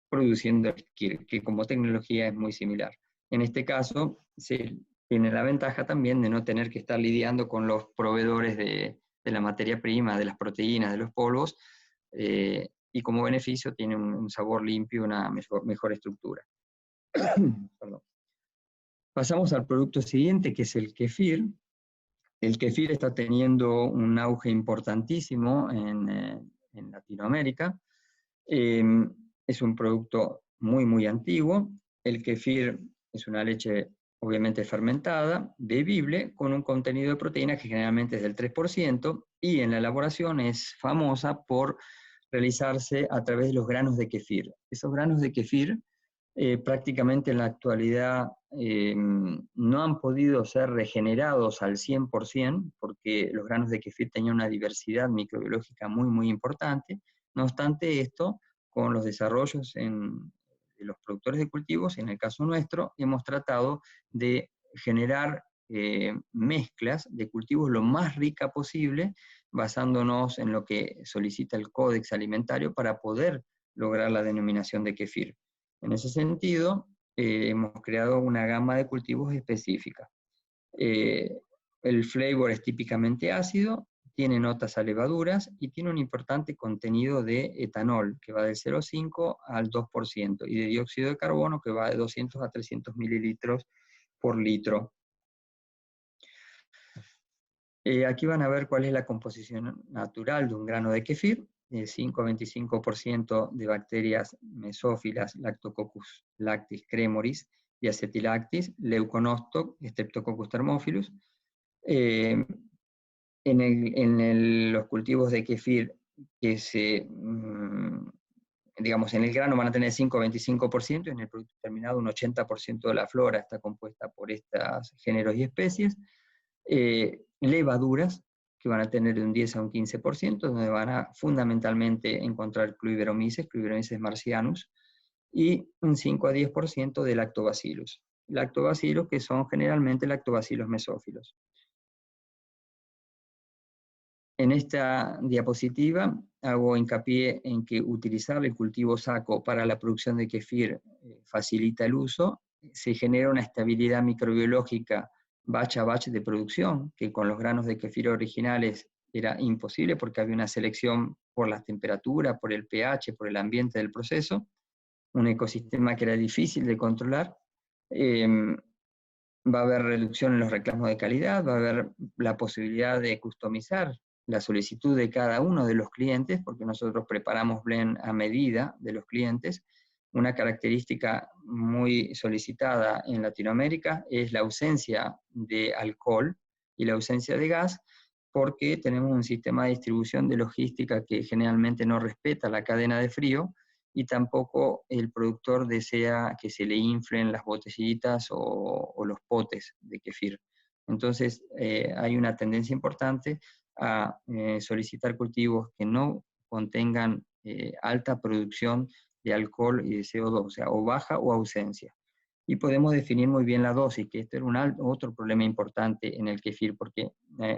produciendo el kefir, que como tecnología es muy similar. En este caso, se tiene la ventaja también de no tener que estar lidiando con los proveedores de la materia prima, de las proteínas, de los polvos, y como beneficio tiene un sabor limpio, una mejor estructura. Perdón. Pasamos al producto siguiente, que es el kefir. El kefir está teniendo un auge importantísimo en Latinoamérica. Es un producto muy, muy antiguo. El kefir es una leche obviamente fermentada, bebible, con un contenido de proteína que generalmente es del 3%, y en la elaboración es famosa por realizarse a través de los granos de kefir. Esos granos de kefir prácticamente en la actualidad no han podido ser regenerados al 100%, porque los granos de kefir tenían una diversidad microbiológica muy, muy importante. No obstante esto, con los desarrollos de los productores de cultivos, en el caso nuestro, hemos tratado de generar mezclas de cultivos lo más rica posible, basándonos en lo que solicita el Códex Alimentario para poder lograr la denominación de kefir. En ese sentido, hemos creado una gama de cultivos específica. El flavor es típicamente ácido, tiene notas a levaduras y tiene un importante contenido de etanol, que va del 0,5 al 2%, y de dióxido de carbono, que va de 200 a 300 mililitros por litro. Aquí van a ver cuál es la composición natural de un grano de kefir. 5 a 25% de bacterias mesófilas, Lactococcus lactis cremoris y acetilactis, Leuconostoc, Streptococcus thermophilus. Los cultivos de kefir que digamos, en el grano van a tener 5 a 25%, y en el producto terminado un 80% de la flora está compuesta por estos géneros y especies. Levaduras, que van a tener de un 10 a un 15%, donde van a fundamentalmente encontrar Cluiberomyces marcianus, y un 5 a 10% de lactobacillus. Lactobacillus, que son generalmente lactobacillus mesófilos. En esta diapositiva hago hincapié en que utilizar el cultivo saco para la producción de kefir facilita el uso, se genera una estabilidad microbiológica batch a batch de producción, que con los granos de kefir originales era imposible porque había una selección por la temperatura, por el pH, por el ambiente del proceso, un ecosistema que era difícil de controlar. Va a haber reducción en los reclamos de calidad, va a haber la posibilidad de customizar la solicitud de cada uno de los clientes, porque nosotros preparamos blend a medida de los clientes. Una característica muy solicitada en Latinoamérica es la ausencia de alcohol y la ausencia de gas, porque tenemos un sistema de distribución de logística que generalmente no respeta la cadena de frío, y tampoco el productor desea que se le inflen las botellitas o los potes de kefir. Entonces hay una tendencia importante a solicitar cultivos que no contengan alta producción de alcohol y de CO2, o sea, o baja o ausencia. Y podemos definir muy bien la dosis, que este era otro problema importante en el kefir, porque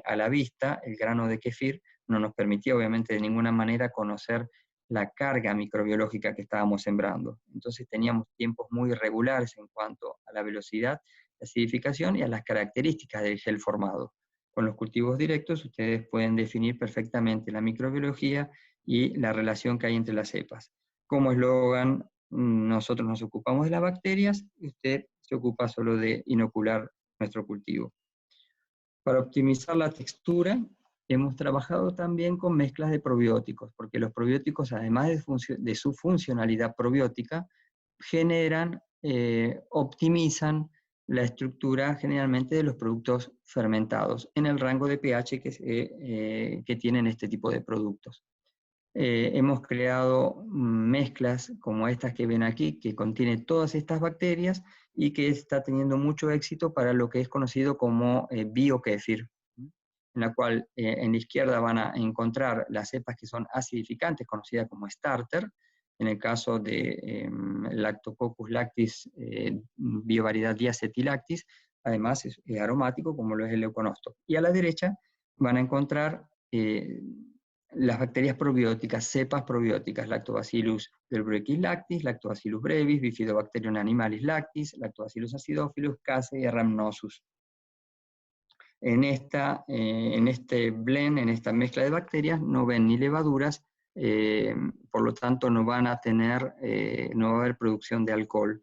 a la vista el grano de kefir no nos permitía obviamente de ninguna manera conocer la carga microbiológica que estábamos sembrando. Entonces teníamos tiempos muy irregulares en cuanto a la velocidad, la acidificación y a las características del gel formado. Con los cultivos directos ustedes pueden definir perfectamente la microbiología y la relación que hay entre las cepas. Como eslogan, nosotros nos ocupamos de las bacterias y usted se ocupa solo de inocular nuestro cultivo. Para optimizar la textura, hemos trabajado también con mezclas de probióticos, porque los probióticos, además de su funcionalidad probiótica, optimizan la estructura generalmente de los productos fermentados en el rango de pH que tienen este tipo de productos. Hemos creado mezclas como estas que ven aquí, que contienen todas estas bacterias y que está teniendo mucho éxito para lo que es conocido como biokéfir, en la cual en la izquierda van a encontrar las cepas que son acidificantes, conocidas como starter, en el caso de Lactococcus lactis, biovariedad diacetilactis, además es aromático como lo es el leuconosto. Y a la derecha van a encontrar las bacterias probióticas, cepas probióticas, Lactobacillus delbrueckis lactis, Lactobacillus brevis, Bifidobacterium animalis lactis, Lactobacillus acidophilus, Casei y Rhamnosus. En este blend, en esta mezcla de bacterias, no ven ni levaduras, por lo tanto no van a tener, no va a haber producción de alcohol.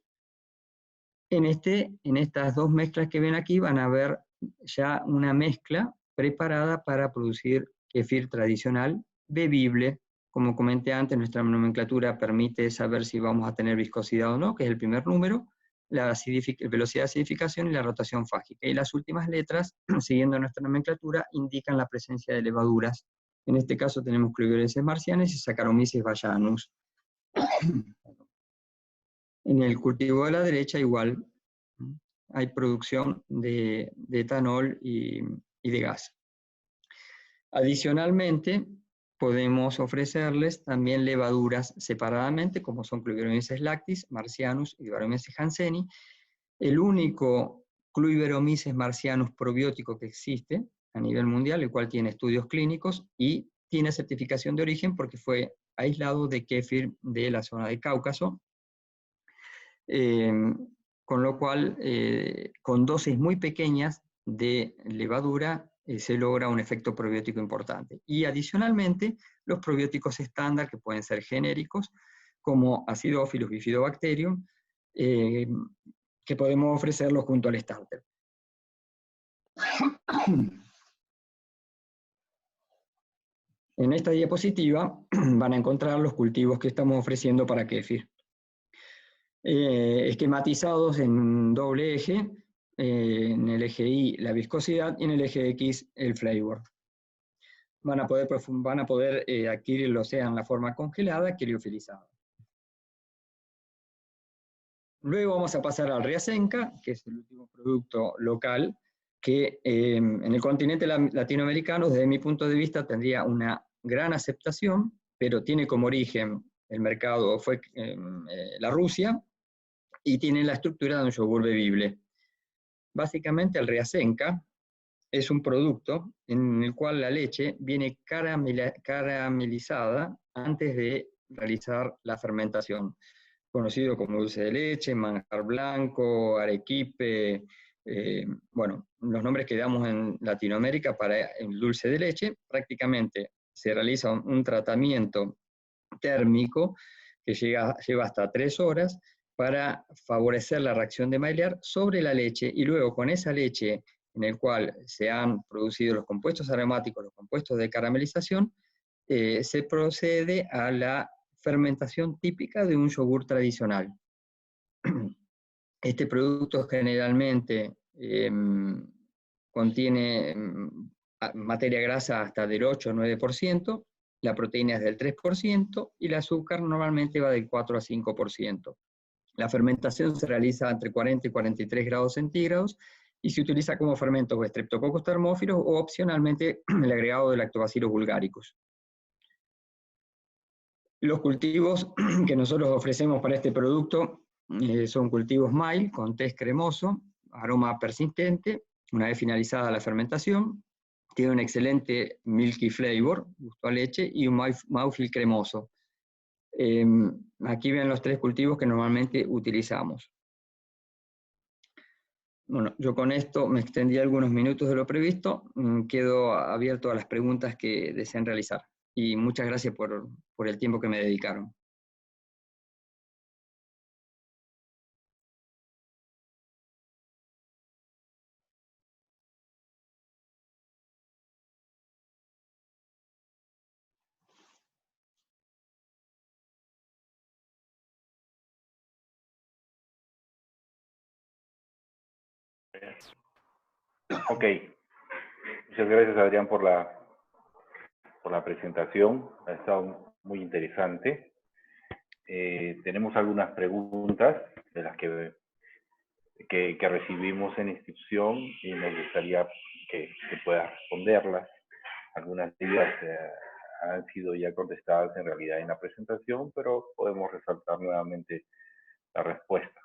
En estas dos mezclas que ven aquí van a ver ya una mezcla preparada para producir kefir tradicional, bebible. Como comenté antes, nuestra nomenclatura permite saber si vamos a tener viscosidad o no, que es el primer número, la velocidad de acidificación y la rotación fágica. Y las últimas letras, siguiendo nuestra nomenclatura, indican la presencia de levaduras. En este caso tenemos Clubiolensis marcianis y Saccharomyces bayanus. En el cultivo de la derecha igual hay producción de etanol y de gas. Adicionalmente, podemos ofrecerles también levaduras separadamente, como son Clubiolensis lactis, Marcianus y Saccharomyces jansseni. El único Clubiolensis marcianus probiótico que existe a nivel mundial, el cual tiene estudios clínicos y tiene certificación de origen porque fue aislado de kéfir de la zona de Cáucaso, con lo cual, con dosis muy pequeñas de levadura, se logra un efecto probiótico importante. Y adicionalmente, los probióticos estándar, que pueden ser genéricos, como Acidophilus bifidobacterium, que podemos ofrecerlos junto al starter. En esta diapositiva van a encontrar los cultivos que estamos ofreciendo para kéfir. Esquematizados en doble eje, en el eje Y la viscosidad y en el eje X el flavor. Van a poder adquirirlo sea en la forma congelada, criofilizada. Luego vamos a pasar al Riasenca, que es el último producto local, que en el continente latinoamericano, desde mi punto de vista, tendría una gran aceptación, pero tiene como origen el mercado, fue la Rusia, y tiene la estructura de un yogur bebible. Básicamente el Riasenca es un producto en el cual la leche viene caramelizada antes de realizar la fermentación, conocido como dulce de leche, manjar blanco, arequipe, bueno, los nombres que damos en Latinoamérica para el dulce de leche. Prácticamente se realiza un tratamiento térmico que lleva hasta 3 horas para favorecer la reacción de Maillard sobre la leche, y luego con esa leche en el cual se han producido los compuestos aromáticos, los compuestos de caramelización, se procede a la fermentación típica de un yogur tradicional. Este producto generalmente contiene materia grasa hasta del 8 o 9%, la proteína es del 3% y el azúcar normalmente va del 4 a 5%. La fermentación se realiza entre 40 y 43 grados centígrados y se utiliza como fermento o Streptococcus thermophilus o opcionalmente el agregado de Lactobacillus bulgaricus. Los cultivos que nosotros ofrecemos para este producto son cultivos mild con test cremoso, aroma persistente, una vez finalizada la fermentación, Tiene un excelente milky flavor, gusto a leche, y un mouthfeel cremoso. Aquí ven los 3 cultivos que normalmente utilizamos. Bueno, yo con esto me extendí algunos minutos de lo previsto, quedo abierto a las preguntas que deseen realizar. Y muchas gracias por el tiempo que me dedicaron. Ok, muchas gracias Adrián por la presentación, ha estado muy interesante. Tenemos algunas preguntas de las que recibimos en inscripción y nos gustaría que puedas responderlas. Algunas de ellas han sido ya contestadas en realidad en la presentación, pero podemos resaltar nuevamente la respuesta.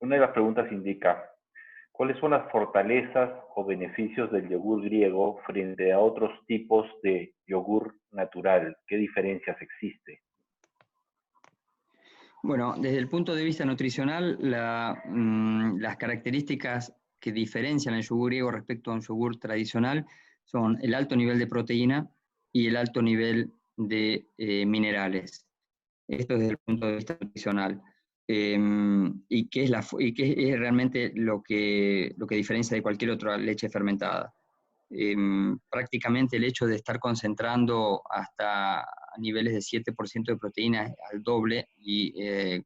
Una de las preguntas indica: ¿cuáles son las fortalezas o beneficios del yogur griego frente a otros tipos de yogur natural? ¿Qué diferencias existen? Bueno, desde el punto de vista nutricional, las características que diferencian el yogur griego respecto a un yogur tradicional son el alto nivel de proteína y el alto nivel de minerales. Esto desde el punto de vista nutricional. Y qué es realmente lo que diferencia de cualquier otra leche fermentada. Prácticamente el hecho de estar concentrando hasta niveles de 7% de proteína al doble, y en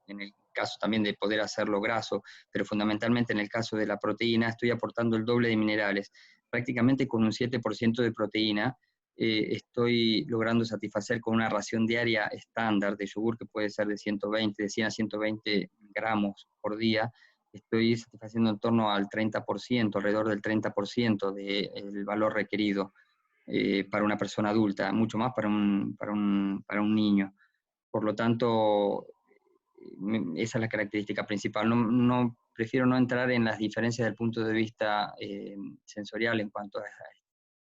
el caso también de poder hacerlo graso, pero fundamentalmente en el caso de la proteína estoy aportando el doble de minerales. Prácticamente con un 7% de proteína estoy logrando satisfacer con una ración diaria estándar de yogur, que puede ser de 100 a 120 gramos por día. Estoy satisfaciendo en torno al 30%, alrededor del 30% del valor requerido para una persona adulta, mucho más para un niño. Por lo tanto, esa es la característica principal. Prefiero no entrar en las diferencias desde el punto de vista sensorial en cuanto a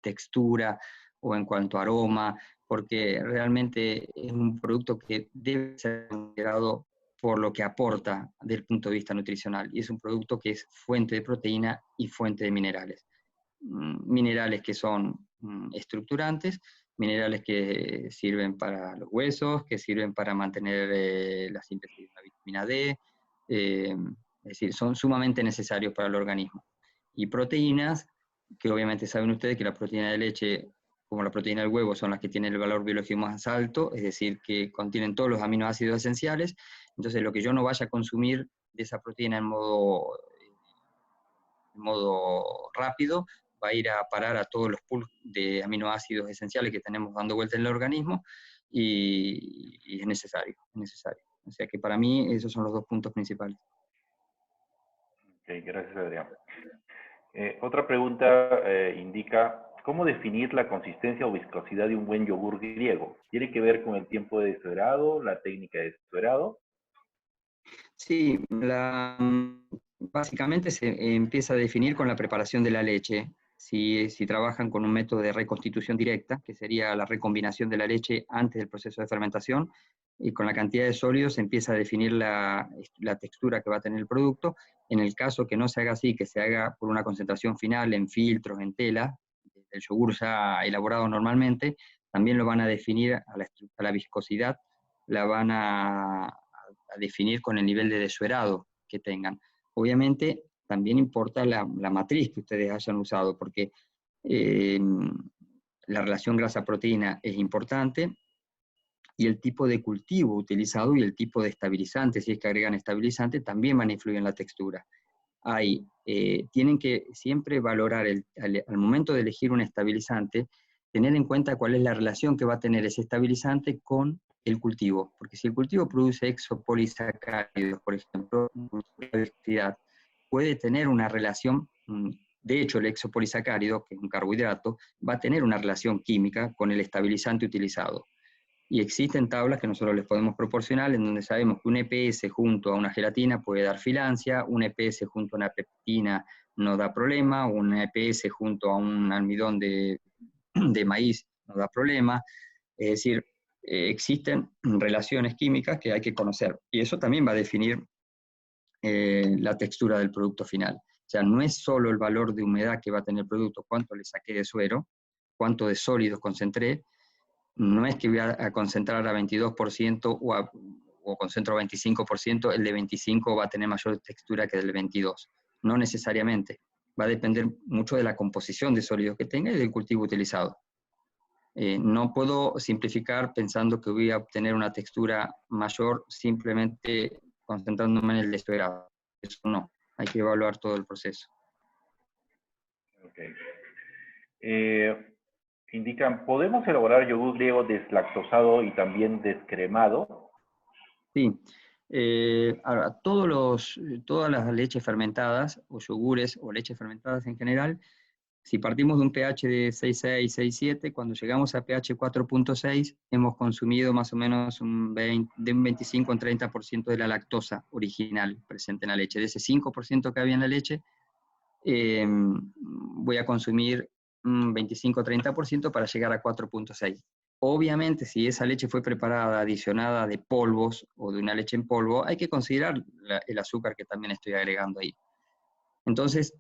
textura o en cuanto a aroma, porque realmente es un producto que debe ser considerado por lo que aporta desde el punto de vista nutricional, y es un producto que es fuente de proteína y fuente de minerales. Minerales que son estructurantes, minerales que sirven para los huesos, que sirven para mantener la síntesis de la vitamina D, es decir, son sumamente necesarios para el organismo. Y proteínas, que obviamente saben ustedes que la proteína de leche, como la proteína del huevo, son las que tienen el valor biológico más alto, es decir, que contienen todos los aminoácidos esenciales. Entonces, lo que yo no vaya a consumir de esa proteína en modo rápido, va a ir a parar a todos los pools de aminoácidos esenciales que tenemos dando vuelta en el organismo, y es necesario, es necesario. O sea que para mí esos son los 2 puntos principales. Okay, gracias Adrián. Otra pregunta indica: ¿cómo definir la consistencia o viscosidad de un buen yogur griego? ¿Tiene que ver con el tiempo de deshebrado, la técnica de deshebrado? Sí, básicamente se empieza a definir con la preparación de la leche. Si trabajan con un método de reconstitución directa, que sería la recombinación de la leche antes del proceso de fermentación, y con la cantidad de sólidos se empieza a definir la textura que va a tener el producto. En el caso que no se haga así, que se haga por una concentración final en filtros, en tela, el yogur ya elaborado normalmente, también lo van a definir a la viscosidad, la van a definir con el nivel de desuerado que tengan. Obviamente también importa la matriz que ustedes hayan usado, porque la relación grasa-proteína es importante, y el tipo de cultivo utilizado y el tipo de estabilizante, si es que agregan estabilizante, también van a influir en la textura. Tienen que siempre valorar al momento de elegir un estabilizante, tener en cuenta cuál es la relación que va a tener ese estabilizante con el cultivo, porque si el cultivo produce exopolisacáridos, por ejemplo, puede tener una relación, de hecho el exopolisacárido, que es un carbohidrato, va a tener una relación química con el estabilizante utilizado. y existen tablas que nosotros les podemos proporcionar en donde sabemos que un EPS junto a una gelatina puede dar filancia, un EPS junto a una peptina no da problema, un EPS junto a un almidón de maíz no da problema. Es decir, existen relaciones químicas que hay que conocer, y eso también va a definir la textura del producto final. O sea, no es solo el valor de humedad que va a tener el producto, cuánto le saqué de suero, cuánto de sólidos concentré, no es que voy a concentrar a 22% o concentro 25%, el de 25 va a tener mayor textura que el de 22. No necesariamente. Va a depender mucho de la composición de sólidos que tenga y del cultivo utilizado. No puedo simplificar pensando que voy a obtener una textura mayor simplemente concentrándome en el deshebrado. Eso no, hay que evaluar todo el proceso. Okay. Indican, ¿podemos elaborar yogur griego deslactosado y también descremado? Sí. Ahora, todas las leches fermentadas, o yogures, o leches fermentadas en general, si partimos de un pH de 6,6, 6,7, cuando llegamos a pH 4,6, hemos consumido más o menos de un 25 a un 30% de la lactosa original presente en la leche. De ese 5% que había en la leche, voy a consumir un 25 a 30% para llegar a 4,6. Obviamente, si esa leche fue preparada, adicionada de polvos o de una leche en polvo, hay que considerar el azúcar que también estoy agregando ahí. Entonces,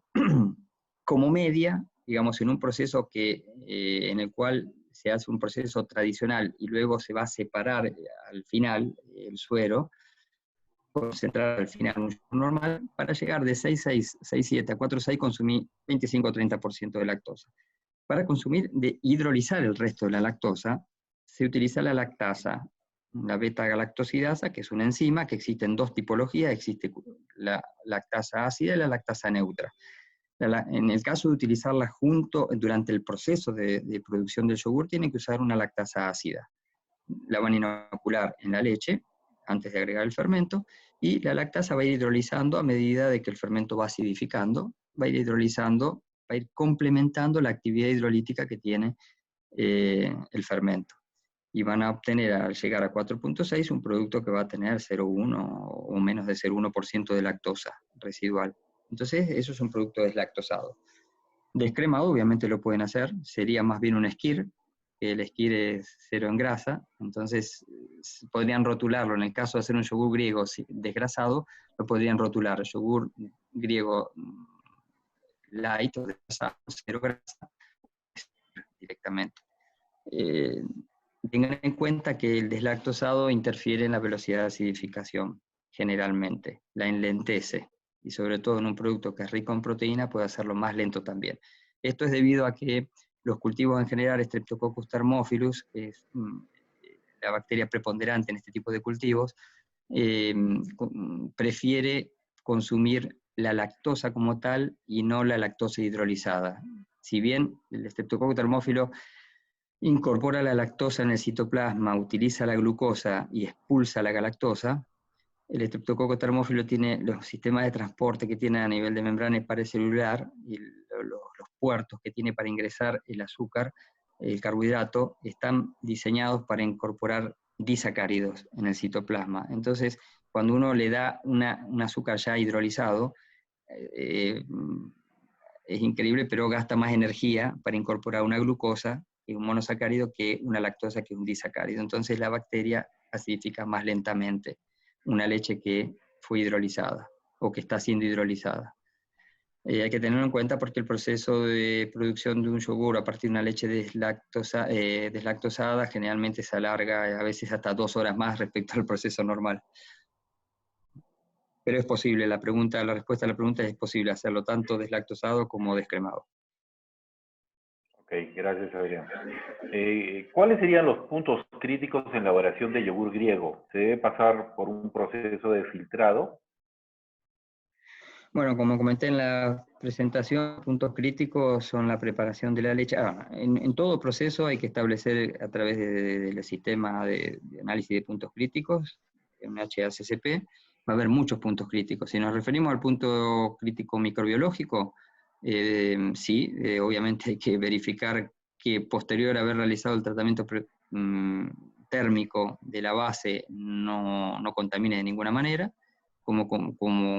como media, digamos, en un proceso en el cual se hace un proceso tradicional y luego se va a separar al final el suero, concentrar al final un yogur normal, para llegar de 6,6, 6,7 a 4,6 consumí 25 o 30% de lactosa. Para consumir, hidrolizar el resto de la lactosa, se utiliza la lactasa, la beta-galactosidasa, que es una enzima que existe en dos tipologías, existe la lactasa ácida y la lactasa neutra. En el caso de utilizarla durante el proceso de producción del yogur, tienen que usar una lactasa ácida. La van a inocular en la leche, antes de agregar el fermento, y la lactasa va a ir hidrolizando a medida de que el fermento va acidificando, va a ir hidrolizando, va a ir complementando la actividad hidrolítica que tiene el fermento. Y van a obtener, al llegar a 4,6, un producto que va a tener 0,1 o menos de 0,1% de lactosa residual. Entonces, eso es un producto deslactosado. Descremado, obviamente lo pueden hacer, sería más bien un skyr, que el skyr es cero en grasa, entonces podrían rotularlo. En el caso de hacer un yogur griego desgrasado, lo podrían rotular yogur griego light o desgrasado, cero grasa, directamente. Tengan en cuenta que el deslactosado interfiere en la velocidad de acidificación, generalmente, la enlentece, y sobre todo en un producto que es rico en proteína puede hacerlo más lento también. Esto es debido a que los cultivos en general, Streptococcus thermophilus, que es la bacteria preponderante en este tipo de cultivos, prefiere consumir la lactosa como tal y no la lactosa hidrolizada. Si bien el Streptococcus thermophilus incorpora la lactosa en el citoplasma, utiliza la glucosa y expulsa la galactosa, el Streptococcus thermophilus tiene los sistemas de transporte que tiene a nivel de membrana parecelular y los puertos que tiene para ingresar el azúcar, el carbohidrato, están diseñados para incorporar disacáridos en el citoplasma. Entonces, cuando uno le da un azúcar ya hidrolizado, es increíble, pero gasta más energía para incorporar una glucosa y un monosacárido que una lactosa que un disacárido. Entonces la bacteria acidifica más lentamente una leche que fue hidrolizada o que está siendo hidrolizada. Hay que tenerlo en cuenta porque el proceso de producción de un yogur a partir de una leche deslactosada generalmente se alarga a veces hasta 2 horas más respecto al proceso normal. Pero es posible, la respuesta a la pregunta es posible hacerlo tanto deslactosado como descremado. Ok, gracias Adrián. ¿Cuáles serían los puntos críticos en la elaboración de yogur griego? ¿Se debe pasar por un proceso de filtrado? Bueno, como comenté en la presentación, puntos críticos son la preparación de la leche. En todo proceso hay que establecer a través del sistema de análisis de puntos críticos, un HACCP, va a haber muchos puntos críticos. Si nos referimos al punto crítico microbiológico, sí, obviamente hay que verificar que posterior a haber realizado el tratamiento térmico de la base no contamine de ninguna manera, como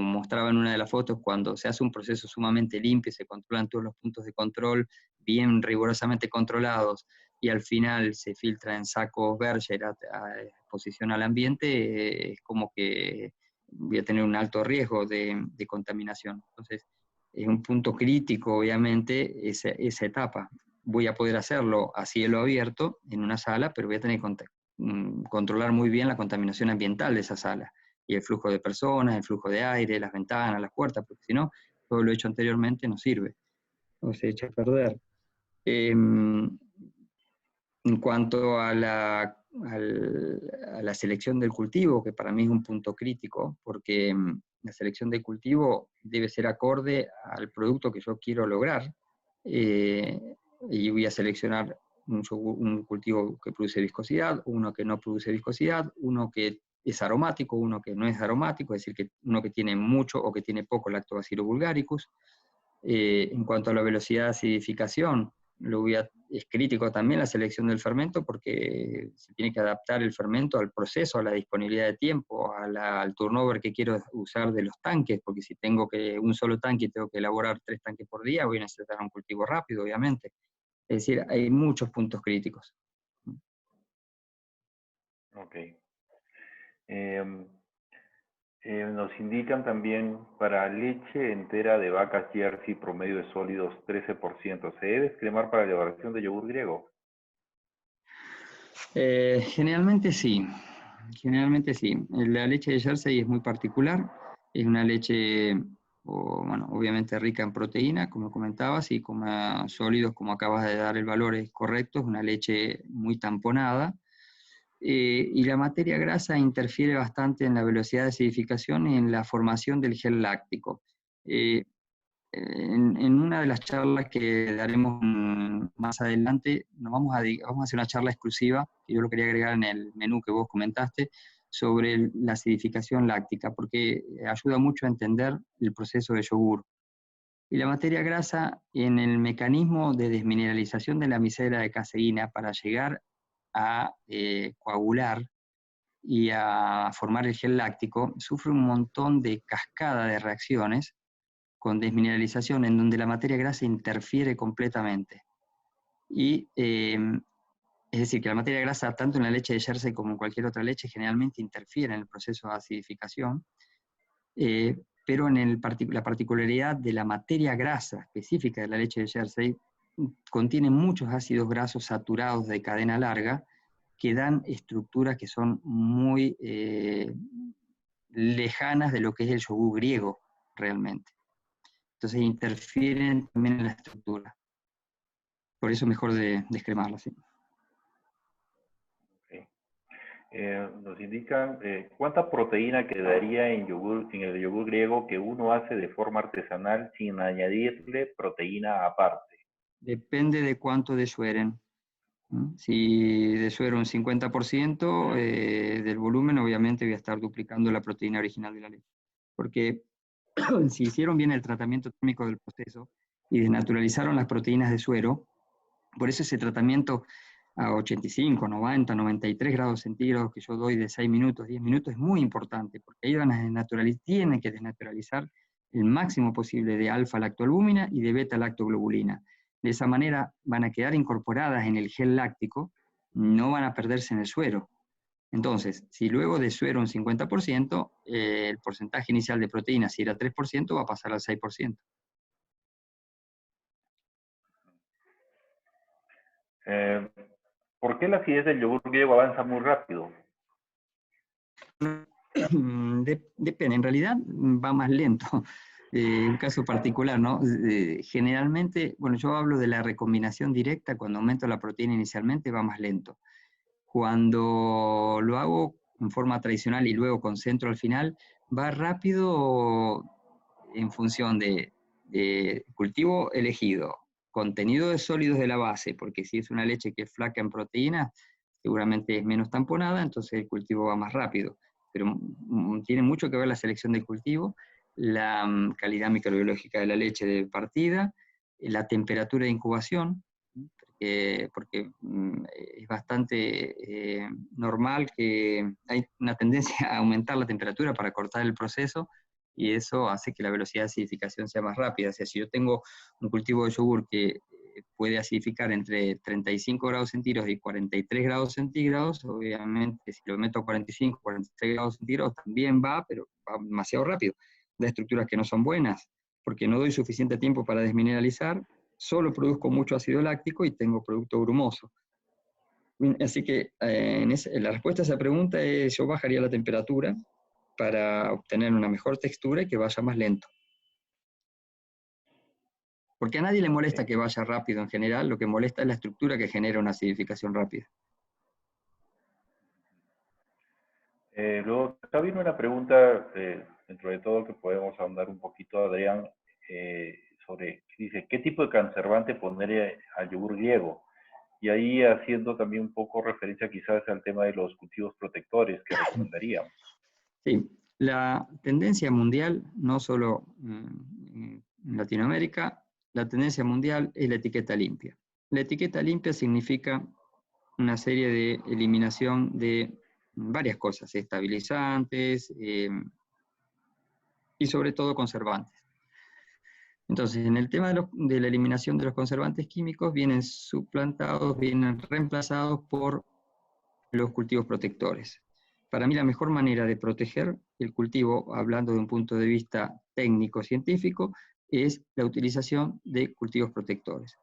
mostraba en una de las fotos, cuando se hace un proceso sumamente limpio, se controlan todos los puntos de control bien rigurosamente controlados, y al final se filtra en sacos Berger a exposición al ambiente, es como que voy a tener un alto riesgo de contaminación. Entonces, es un punto crítico, obviamente, esa etapa. Voy a poder hacerlo a cielo abierto en una sala, pero voy a tener que controlar muy bien la contaminación ambiental de esa sala, y el flujo de personas, el flujo de aire, las ventanas, las puertas, porque si no, todo lo hecho anteriormente no sirve, o se echa a perder. En cuanto a la selección del cultivo, que para mí es un punto crítico, porque la selección del cultivo debe ser acorde al producto que yo quiero lograr, y voy a seleccionar un cultivo que produce viscosidad, uno que no produce viscosidad, uno que es aromático, uno que no es aromático, es decir, uno que tiene mucho o que tiene poco Lactobacillus bulgaricus. En cuanto a la velocidad de acidificación, es crítico también la selección del fermento, porque se tiene que adaptar el fermento al proceso, a la disponibilidad de tiempo, al turnover que quiero usar de los tanques, porque si tengo un solo tanque y tengo que elaborar 3 tanques por día, voy a necesitar un cultivo rápido, obviamente. Es decir, hay muchos puntos críticos. Ok. Nos indican también para leche entera de vacas Jersey promedio de sólidos 13%. ¿Se debe descremar para la elaboración de yogur griego? Generalmente sí. Generalmente sí. La leche de Jersey es muy particular. Es una leche, bueno, obviamente rica en proteína, como comentabas, y como sólidos, como acabas de dar el valor, es correcto. Es una leche muy tamponada. Y la materia grasa interfiere bastante en la velocidad de acidificación y en la formación del gel láctico. En una de las charlas que daremos más adelante, vamos a hacer una charla exclusiva, que yo lo quería agregar en el menú que vos comentaste, sobre la acidificación láctica, porque ayuda mucho a entender el proceso de yogur. Y la materia grasa, en el mecanismo de desmineralización de la micelga de caseína para llegar a coagular y a formar el gel láctico, sufre un montón de cascada de reacciones con desmineralización, en donde la materia grasa interfiere completamente. Y es decir, que la materia grasa, tanto en la leche de Jersey como en cualquier otra leche, generalmente interfiere en el proceso de acidificación, pero la particularidad de la materia grasa específica de la leche de Jersey contiene muchos ácidos grasos saturados de cadena larga, que dan estructuras que son muy lejanas de lo que es el yogur griego realmente. Entonces interfieren también en la estructura. Por eso es mejor descremarla, ¿sí? Okay. Nos indican cuánta proteína quedaría en el yogur griego que uno hace de forma artesanal sin añadirle proteína aparte. Depende de cuánto desueren. Si desuero un 50% del volumen, obviamente voy a estar duplicando la proteína original de la leche. Porque si hicieron bien el tratamiento térmico del proceso y desnaturalizaron las proteínas de suero, por eso ese tratamiento a 85, 90, 93 grados centígrados que yo doy de 6 minutos, 10 minutos, es muy importante, porque ahí tienen que desnaturalizar el máximo posible de alfa-lactoalbúmina y de beta-lactoglobulina. De esa manera van a quedar incorporadas en el gel láctico, no van a perderse en el suero. Entonces, si luego de suero un 50%, el porcentaje inicial de proteína, si era 3%, va a pasar al 6%. ¿Por qué la acidez del yogur griego avanza muy rápido? Depende, en realidad va más lento. Un caso particular, ¿no? Generalmente, bueno, yo hablo de la recombinación directa, cuando aumento la proteína inicialmente va más lento. Cuando lo hago en forma tradicional y luego concentro al final, va rápido en función de cultivo elegido, contenido de sólidos de la base, porque si es una leche que es flaca en proteínas, seguramente es menos tamponada, entonces el cultivo va más rápido. Pero tiene mucho que ver la selección del cultivo, la calidad microbiológica de la leche de partida, la temperatura de incubación, porque es bastante normal que hay una tendencia a aumentar la temperatura para cortar el proceso, y eso hace que la velocidad de acidificación sea más rápida. O sea, si yo tengo un cultivo de yogur que puede acidificar entre 35 grados centígrados y 43 grados centígrados, obviamente si lo meto a 45, 43 grados centígrados también va, pero va demasiado rápido. Da estructuras que no son buenas, porque no doy suficiente tiempo para desmineralizar, solo produzco mucho ácido láctico y tengo producto grumoso. Así que la respuesta a esa pregunta es: yo bajaría la temperatura para obtener una mejor textura y que vaya más lento. Porque a nadie le molesta que vaya rápido en general, lo que molesta es la estructura que genera una acidificación rápida. Luego, acá vino una pregunta, dentro de todo que podemos ahondar un poquito, Adrián, dice, ¿qué tipo de conservante poner al yogur griego? Y ahí haciendo también un poco referencia quizás al tema de los cultivos protectores que recomendaríamos. Sí, la tendencia mundial, no solo en Latinoamérica, la tendencia mundial es la etiqueta limpia. La etiqueta limpia significa una serie de eliminación de varias cosas, estabilizantes y sobre todo conservantes. Entonces, en el tema de la eliminación de los conservantes químicos, vienen suplantados, vienen reemplazados por los cultivos protectores. Para mí la mejor manera de proteger el cultivo, hablando de un punto de vista técnico-científico, es la utilización de cultivos protectores.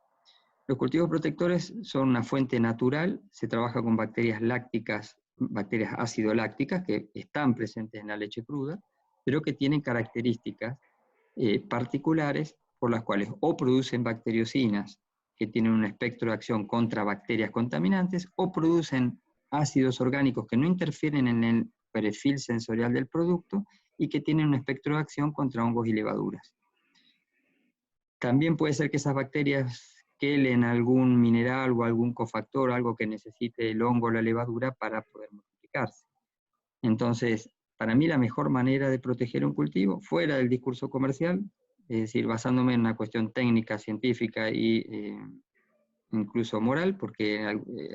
Los cultivos protectores son una fuente natural, se trabaja con bacterias lácticas, bacterias ácido-lácticas que están presentes en la leche cruda, pero que tienen características particulares por las cuales o producen bacteriocinas que tienen un espectro de acción contra bacterias contaminantes, o producen ácidos orgánicos que no interfieren en el perfil sensorial del producto y que tienen un espectro de acción contra hongos y levaduras. También puede ser que esas bacterias quelen algún mineral o algún cofactor, algo que necesite el hongo o la levadura para poder multiplicarse. Entonces, para mí la mejor manera de proteger un cultivo, fuera del discurso comercial, es decir, basándome en una cuestión técnica, científica y incluso moral, porque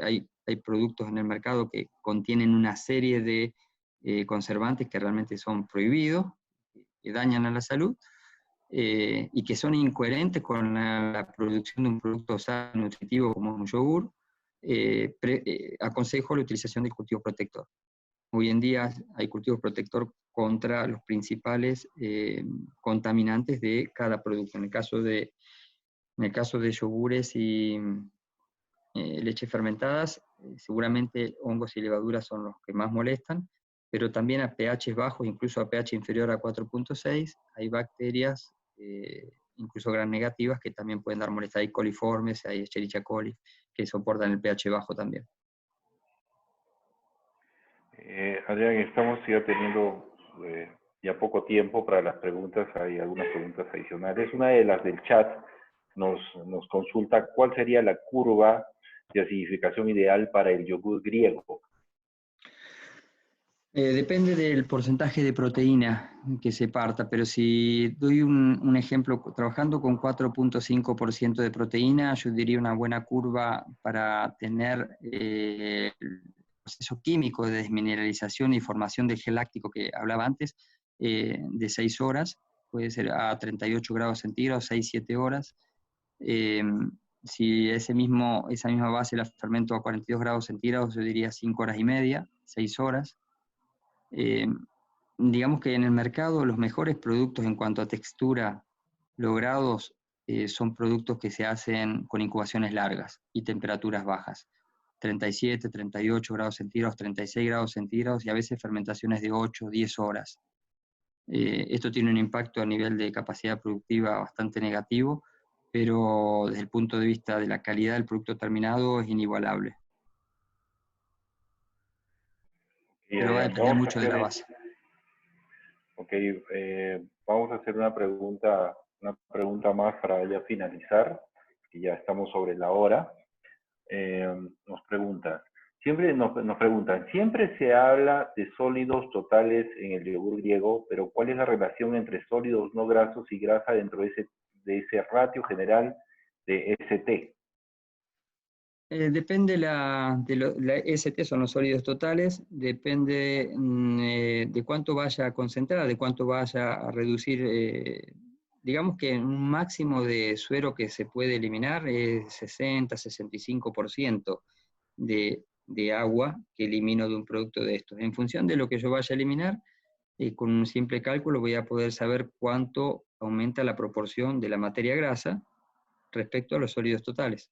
hay productos en el mercado que contienen una serie de conservantes que realmente son prohibidos, que dañan a la salud, y que son incoherentes con la producción de un producto sano, nutritivo como un yogur. Aconsejo la utilización del cultivo protector. Hoy en día hay cultivos protector contra los principales contaminantes de cada producto. En el caso de yogures y leches fermentadas, seguramente hongos y levaduras son los que más molestan, pero también a pH bajos, incluso a pH inferior a 4.6, hay bacterias, incluso gram negativas, que también pueden dar molestia. Hay coliformes, hay Escherichia coli, que soportan el pH bajo también. Adrián, estamos ya teniendo ya poco tiempo para las preguntas. Hay algunas preguntas adicionales. Una de las del chat nos consulta cuál sería la curva de acidificación ideal para el yogur griego. Depende del porcentaje de proteína que se parta, pero si doy un ejemplo, trabajando con 4.5% de proteína, yo diría una buena curva para tener el proceso químico de desmineralización y formación del gel láctico que hablaba antes, de 6 horas, puede ser a 38 grados centígrados, 6-7 horas. Si esa misma base la fermento a 42 grados centígrados, yo diría 5 horas y media, 6 horas. Digamos que en el mercado los mejores productos en cuanto a textura logrados son productos que se hacen con incubaciones largas y temperaturas bajas. 37, 38 grados centígrados, 36 grados centígrados y a veces fermentaciones de 8, 10 horas. Esto tiene un impacto a nivel de capacidad productiva bastante negativo, pero desde el punto de vista de la calidad del producto terminado es inigualable. Pero va a depender mucho de la base. Ok, vamos a hacer una pregunta más para ya finalizar, que ya estamos sobre la hora. Nos preguntan, siempre se habla de sólidos totales en el yogur griego, pero ¿cuál es la relación entre sólidos no grasos y grasa dentro de ese ratio general de ST? Depende la ST, son los sólidos totales, depende de cuánto vaya a concentrar, de cuánto vaya a reducir. Digamos que un máximo de suero que se puede eliminar es 60-65% de agua que elimino de un producto de estos. En función de lo que yo vaya a eliminar, con un simple cálculo voy a poder saber cuánto aumenta la proporción de la materia grasa respecto a los sólidos totales.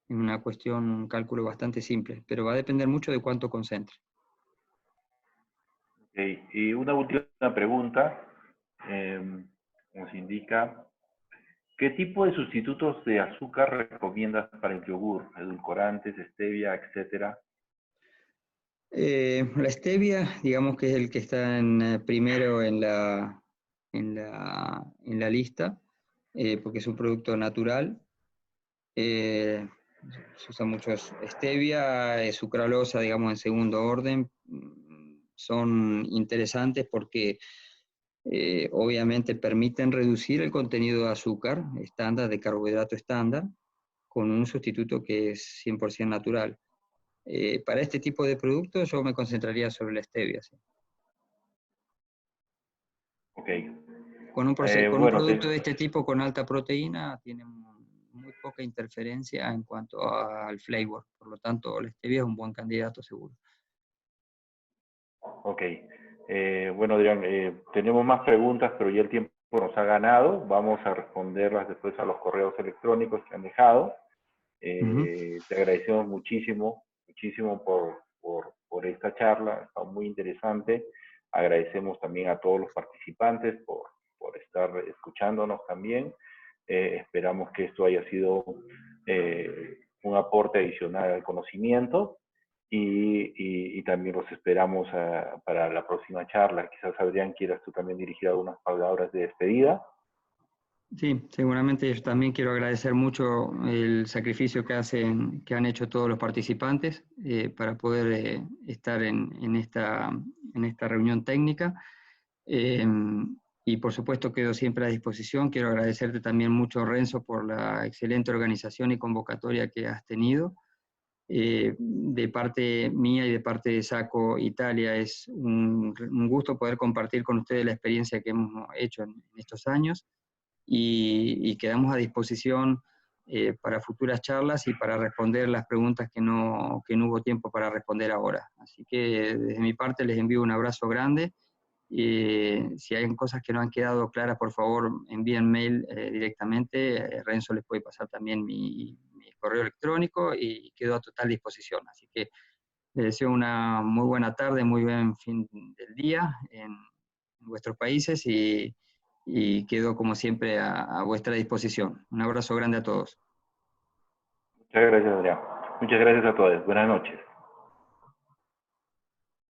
Es una cuestión, un cálculo bastante simple, pero va a depender mucho de cuánto concentre. Okay. Y una última pregunta, nos indica, ¿qué tipo de sustitutos de azúcar recomiendas para el yogur? Edulcorantes, stevia, etcétera. La stevia, digamos que es el que está primero en la lista, porque es un producto natural. Se usa mucho stevia, sucralosa, digamos, en segundo orden. Son interesantes porque obviamente permiten reducir el contenido de azúcar estándar, de carbohidrato estándar, con un sustituto que es 100% natural. Para este tipo de productos yo me concentraría sobre la stevia. ¿Sí? Ok. Con un Bueno, producto de este tipo con alta proteína tiene muy poca interferencia en cuanto al flavor, por lo tanto la stevia es un buen candidato seguro. ok. Bueno, Adrián, tenemos más preguntas, pero ya el tiempo nos ha ganado. Vamos a responderlas después a los correos electrónicos que han dejado. Te agradecemos muchísimo, muchísimo por esta charla, está muy interesante. Agradecemos también a todos los participantes por estar escuchándonos también. Esperamos que esto haya sido un aporte adicional al conocimiento y también los esperamos para la próxima charla. Quizás, Adrián, quieras tú también dirigir algunas palabras de despedida. Sí, seguramente yo también quiero agradecer mucho el sacrificio que han hecho todos los participantes para poder estar en esta reunión técnica. Y por supuesto quedo siempre a disposición. Quiero agradecerte también mucho, Renzo, por la excelente organización y convocatoria que has tenido. De parte mía y de parte de SACO Italia es un gusto poder compartir con ustedes la experiencia que hemos hecho en estos años y quedamos a disposición para futuras charlas y para responder las preguntas que no hubo tiempo para responder ahora. Así que desde mi parte les envío un abrazo grande. Si hay cosas que no han quedado claras, por favor envíen mail directamente. Renzo les puede pasar también mi correo electrónico y quedo a total disposición. Así que les deseo una muy buena tarde, muy buen fin del día en vuestros países y quedo como siempre a vuestra disposición. Un abrazo grande a todos. Muchas gracias, Adrián. Muchas gracias a todos. Buenas noches.